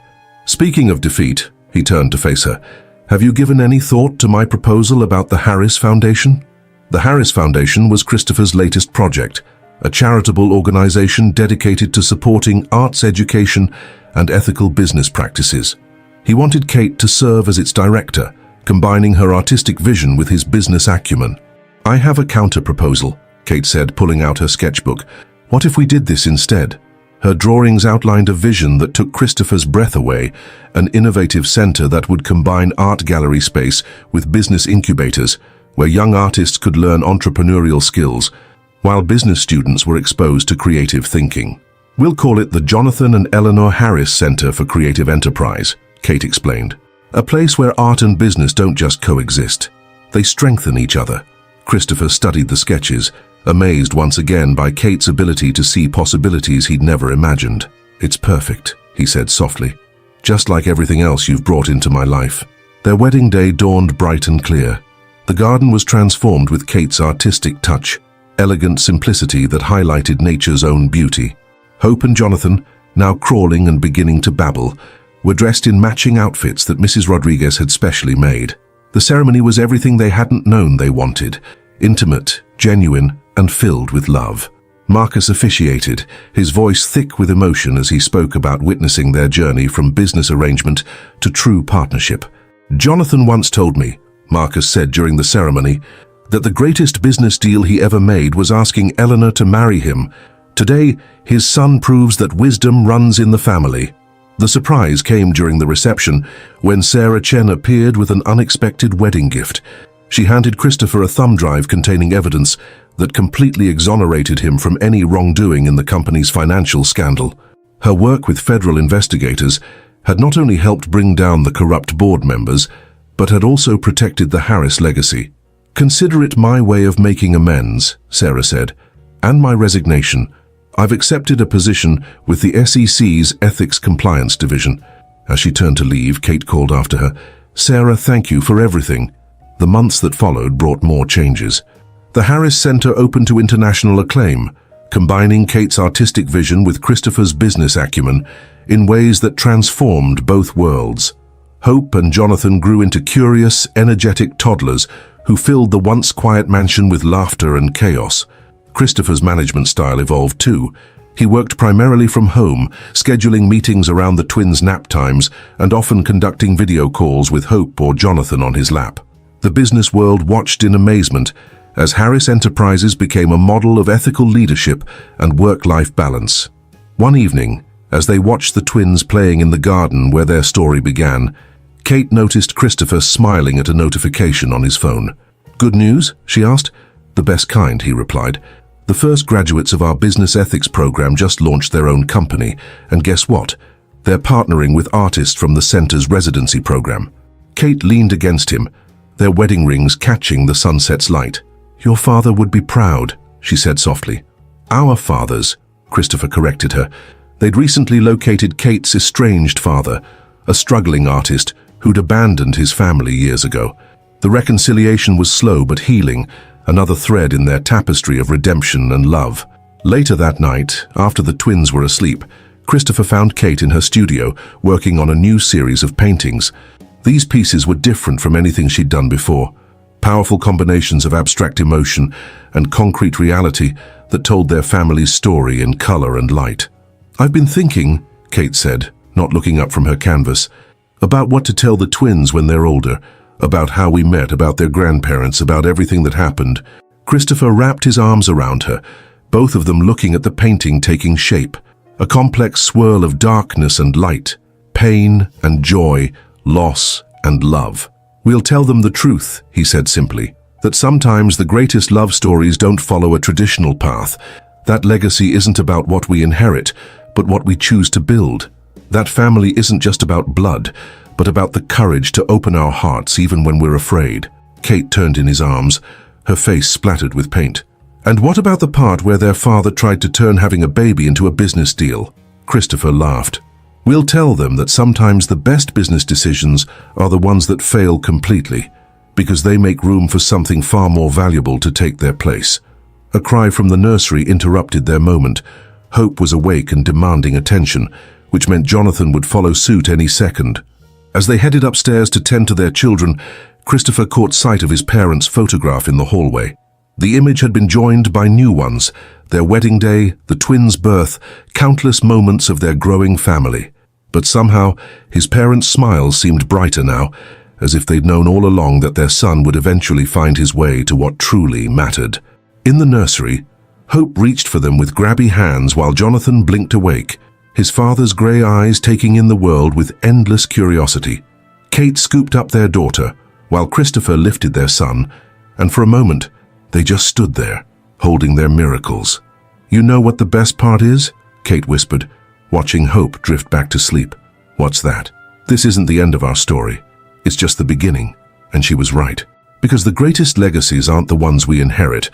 "Speaking of defeat," he turned to face her, "have you given any thought to my proposal about the Harris Foundation?" The Harris Foundation was Christopher's latest project, a charitable organization dedicated to supporting arts education and ethical business practices. He wanted Kate to serve as its director, combining her artistic vision with his business acumen. "I have a counter-proposal," Kate said, pulling out her sketchbook. "What if we did this instead?" Her drawings outlined a vision that took Christopher's breath away, an innovative center that would combine art gallery space with business incubators, where young artists could learn entrepreneurial skills, while business students were exposed to creative thinking. "We'll call it the Jonathan and Eleanor Harris Center for Creative Enterprise," Kate explained. "A place where art and business don't just coexist. They strengthen each other." Christopher studied the sketches, amazed once again by Kate's ability to see possibilities he'd never imagined. "It's perfect," he said softly. "Just like everything else you've brought into my life." Their wedding day dawned bright and clear. The garden was transformed with Kate's artistic touch, elegant simplicity that highlighted nature's own beauty. Hope and Jonathan, now crawling and beginning to babble, were dressed in matching outfits that Mrs. Rodriguez had specially made. The ceremony was everything they hadn't known they wanted: intimate, genuine, and filled with love. Marcus officiated, his voice thick with emotion as he spoke about witnessing their journey from business arrangement to true partnership. "Jonathan once told me," Marcus said during the ceremony, "that the greatest business deal he ever made was asking Eleanor to marry him. Today, his son proves that wisdom runs in the family." The surprise came during the reception when Sarah Chen appeared with an unexpected wedding gift. She handed Christopher a thumb drive containing evidence that completely exonerated him from any wrongdoing in the company's financial scandal. Her work with federal investigators had not only helped bring down the corrupt board members, but had also protected the Harris legacy. "Consider it my way of making amends," Sarah said, "and my resignation. I've accepted a position with the SEC's Ethics Compliance Division." As she turned to leave, Kate called after her, "Sarah, thank you for everything." The months that followed brought more changes. The Harris Center opened to international acclaim, combining Kate's artistic vision with Christopher's business acumen in ways that transformed both worlds. Hope and Jonathan grew into curious, energetic toddlers who filled the once quiet mansion with laughter and chaos. Christopher's management style evolved too. He worked primarily from home, scheduling meetings around the twins' nap times and often conducting video calls with Hope or Jonathan on his lap. The business world watched in amazement as Harris Enterprises became a model of ethical leadership and work-life balance. One evening, as they watched the twins playing in the garden where their story began, Kate noticed Christopher smiling at a notification on his phone. "Good news?" she asked. "The best kind," he replied. "The first graduates of our business ethics program just launched their own company, and guess what? They're partnering with artists from the center's residency program." Kate leaned against him, their wedding rings catching the sunset's light. "Your father would be proud," she said softly. "Our fathers," Christopher corrected her. They'd recently located Kate's estranged father, a struggling artist who'd abandoned his family years ago. The reconciliation was slow but healing, another thread in their tapestry of redemption and love. Later that night, after the twins were asleep, Christopher found Kate in her studio, working on a new series of paintings. These pieces were different from anything she'd done before. Powerful combinations of abstract emotion and concrete reality that told their family's story in color and light. "I've been thinking," Kate said, not looking up from her canvas, "about what to tell the twins when they're older, about how we met, about their grandparents, about everything that happened." Christopher wrapped his arms around her, both of them looking at the painting taking shape, a complex swirl of darkness and light, pain and joy, loss and love. "We'll tell them the truth," he said simply, "that sometimes the greatest love stories don't follow a traditional path. That legacy isn't about what we inherit, but what we choose to build. That family isn't just about blood, but about the courage to open our hearts even when we're afraid." Kate turned in his arms, her face splattered with paint. "And what about the part where their father tried to turn having a baby into a business deal?" Christopher laughed. "We'll tell them that sometimes the best business decisions are the ones that fail completely, because they make room for something far more valuable to take their place." A cry from the nursery interrupted their moment. Hope was awake and demanding attention, which meant Jonathan would follow suit any second. As they headed upstairs to tend to their children, Christopher caught sight of his parents' photograph in the hallway. The image had been joined by new ones: their wedding day, the twins' birth, countless moments of their growing family. But somehow, his parents' smiles seemed brighter now, as if they'd known all along that their son would eventually find his way to what truly mattered. In the nursery, Hope reached for them with grabby hands while Jonathan blinked awake, his father's grey eyes taking in the world with endless curiosity. Kate scooped up their daughter, while Christopher lifted their son, and for a moment, they just stood there, holding their miracles. "You know what the best part is?" Kate whispered, watching Hope drift back to sleep. "What's that?" "This isn't the end of our story. It's just the beginning." And she was right. Because the greatest legacies aren't the ones we inherit,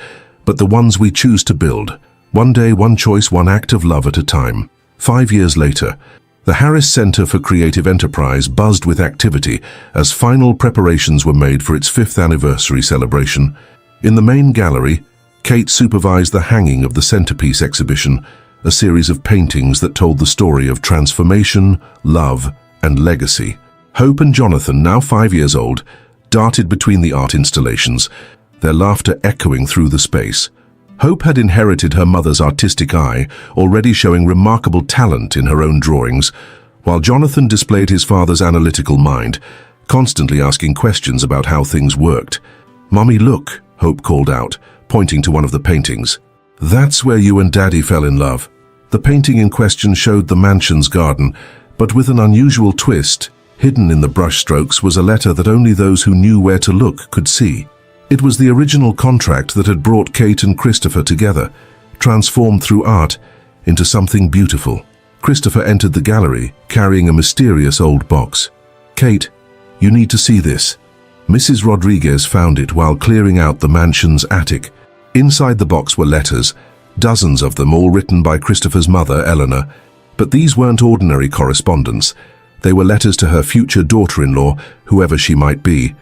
but the ones we choose to build. One day, one choice, one act of love at a time. 5 years later, the Harris Center for Creative Enterprise buzzed with activity as final preparations were made for its 5th anniversary celebration. In the main gallery, Kate supervised the hanging of the centerpiece exhibition, a series of paintings that told the story of transformation, love, and legacy. Hope and Jonathan, now 5 years old, darted between the art installations, their laughter echoing through the space. Hope had inherited her mother's artistic eye, already showing remarkable talent in her own drawings, while Jonathan displayed his father's analytical mind, constantly asking questions about how things worked. "Mommy, look," Hope called out, pointing to one of the paintings. "That's where you and Daddy fell in love." The painting in question showed the mansion's garden, but with an unusual twist. Hidden in the brushstrokes was a letter that only those who knew where to look could see. It was the original contract that had brought Kate and Christopher together, transformed through art into something beautiful. Christopher entered the gallery, carrying a mysterious old box. "Kate, you need to see this." Mrs. Rodriguez found it while clearing out the mansion's attic. Inside the box were letters, dozens of them, all written by Christopher's mother, Eleanor. But these weren't ordinary correspondence. They were letters to her future daughter-in-law, whoever she might be.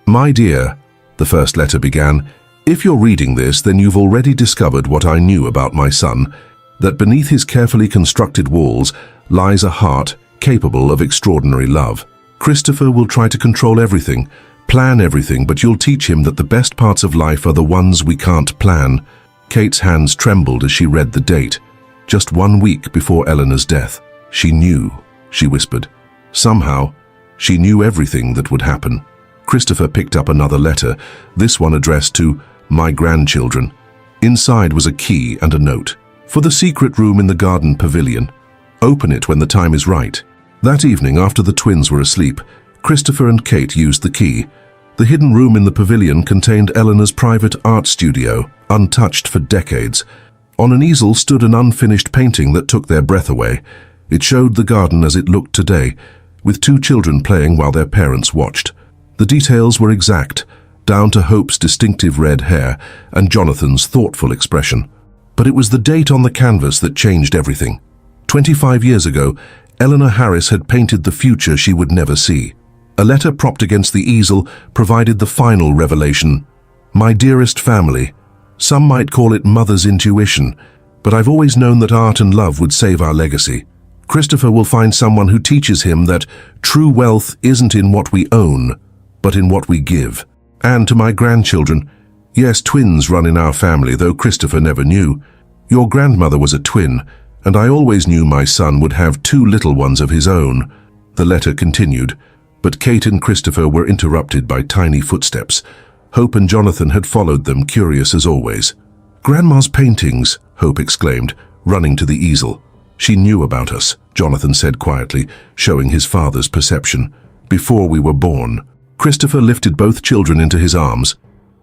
"My dear," the first letter began, "if you're reading this, then you've already discovered what I knew about my son, that beneath his carefully constructed walls lies a heart capable of extraordinary love. Christopher will try to control everything, plan everything, but you'll teach him that the best parts of life are the ones we can't plan." Kate's hands trembled as she read the date. Just 1 week before Eleanor's death. She knew, she whispered. Somehow, she knew everything that would happen. Christopher picked up another letter, this one addressed to "my grandchildren." Inside was a key and a note. "For the secret room in the garden pavilion. Open it when the time is right." That evening, after the twins were asleep, Christopher and Kate used the key. The hidden room in the pavilion contained Eleanor's private art studio, untouched for decades. On an easel stood an unfinished painting that took their breath away. It showed the garden as it looked today, with 2 children playing while their parents watched. The details were exact, down to Hope's distinctive red hair and Jonathan's thoughtful expression. But it was the date on the canvas that changed everything. 25 years ago, Eleanor Harris had painted the future she would never see. A letter propped against the easel provided the final revelation. "My dearest family, some might call it mother's intuition, but I've always known that art and love would save our legacy. Christopher will find someone who teaches him that true wealth isn't in what we own, but in what we give. And to my grandchildren, yes, twins run in our family, though Christopher never knew. Your grandmother was a twin, and I always knew my son would have 2 little ones of his own." The letter continued, but Kate and Christopher were interrupted by tiny footsteps. Hope and Jonathan had followed them, curious as always. "Grandma's paintings," Hope exclaimed, running to the easel. "She knew about us," Jonathan said quietly, showing his father's perception. "Before we were born." Christopher lifted both children into his arms,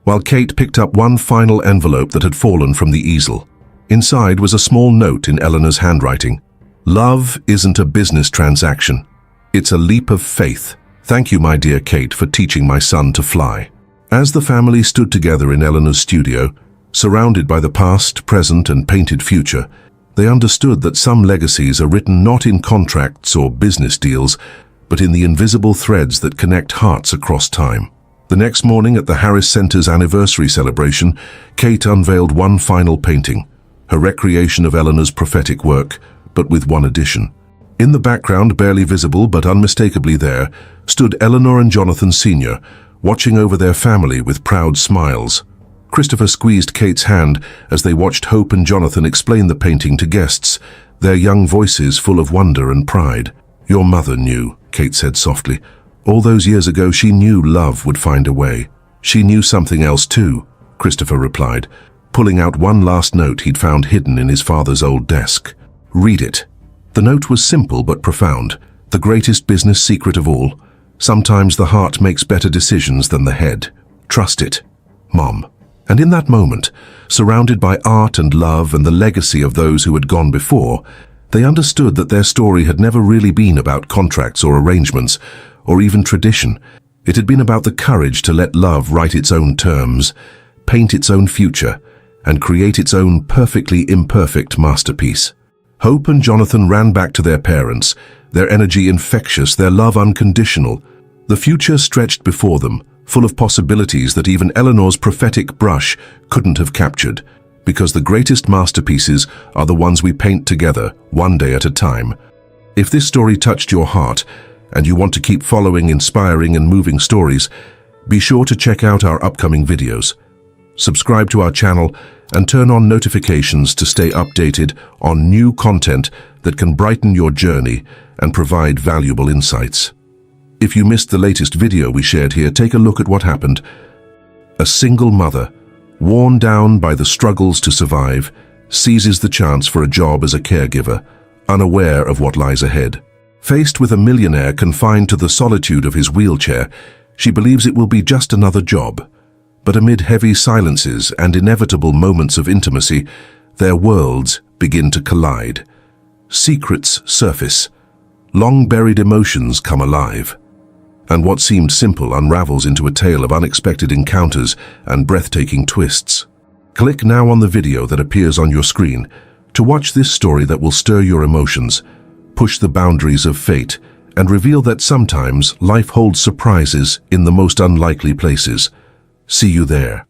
while Kate picked up one final envelope that had fallen from the easel. Inside was a small note in Eleanor's handwriting. "Love isn't a business transaction. It's a leap of faith. Thank you, my dear Kate, for teaching my son to fly." As the family stood together in Eleanor's studio, surrounded by the past, present, and painted future, they understood that some legacies are written not in contracts or business deals, but in the invisible threads that connect hearts across time. The next morning at the Harris Center's anniversary celebration, Kate unveiled one final painting, her recreation of Eleanor's prophetic work, but with one addition. In the background, barely visible but unmistakably there, stood Eleanor and Jonathan Sr., watching over their family with proud smiles. Christopher squeezed Kate's hand as they watched Hope and Jonathan explain the painting to guests, their young voices full of wonder and pride. "Your mother knew," Kate said softly. "All those years ago she knew love would find a way." "She knew something else too," Christopher replied, pulling out one last note he'd found hidden in his father's old desk. "Read it." The note was simple but profound. "The greatest business secret of all. Sometimes the heart makes better decisions than the head. Trust it, Mom." And in that moment, surrounded by art and love and the legacy of those who had gone before, they understood that their story had never really been about contracts or arrangements, or even tradition. It had been about the courage to let love write its own terms, paint its own future, and create its own perfectly imperfect masterpiece. Hope and Jonathan ran back to their parents, their energy infectious, their love unconditional. The future stretched before them, full of possibilities that even Eleanor's prophetic brush couldn't have captured, because the greatest masterpieces are the ones we paint together, one day at a time. If this story touched your heart, and you want to keep following inspiring and moving stories, be sure to check out our upcoming videos. Subscribe to our channel and turn on notifications to stay updated on new content that can brighten your journey and provide valuable insights. If you missed the latest video we shared here, take a look at what happened. A single mother, worn down by the struggles to survive, seizes the chance for a job as a caregiver, unaware of what lies ahead. Faced with a millionaire confined to the solitude of his wheelchair, she believes it will be just another job. But amid heavy silences and inevitable moments of intimacy, their worlds begin to collide. Secrets surface, long-buried emotions come alive, and what seemed simple unravels into a tale of unexpected encounters and breathtaking twists. Click now on the video that appears on your screen to watch this story that will stir your emotions, push the boundaries of fate, and reveal that sometimes life holds surprises in the most unlikely places. See you there.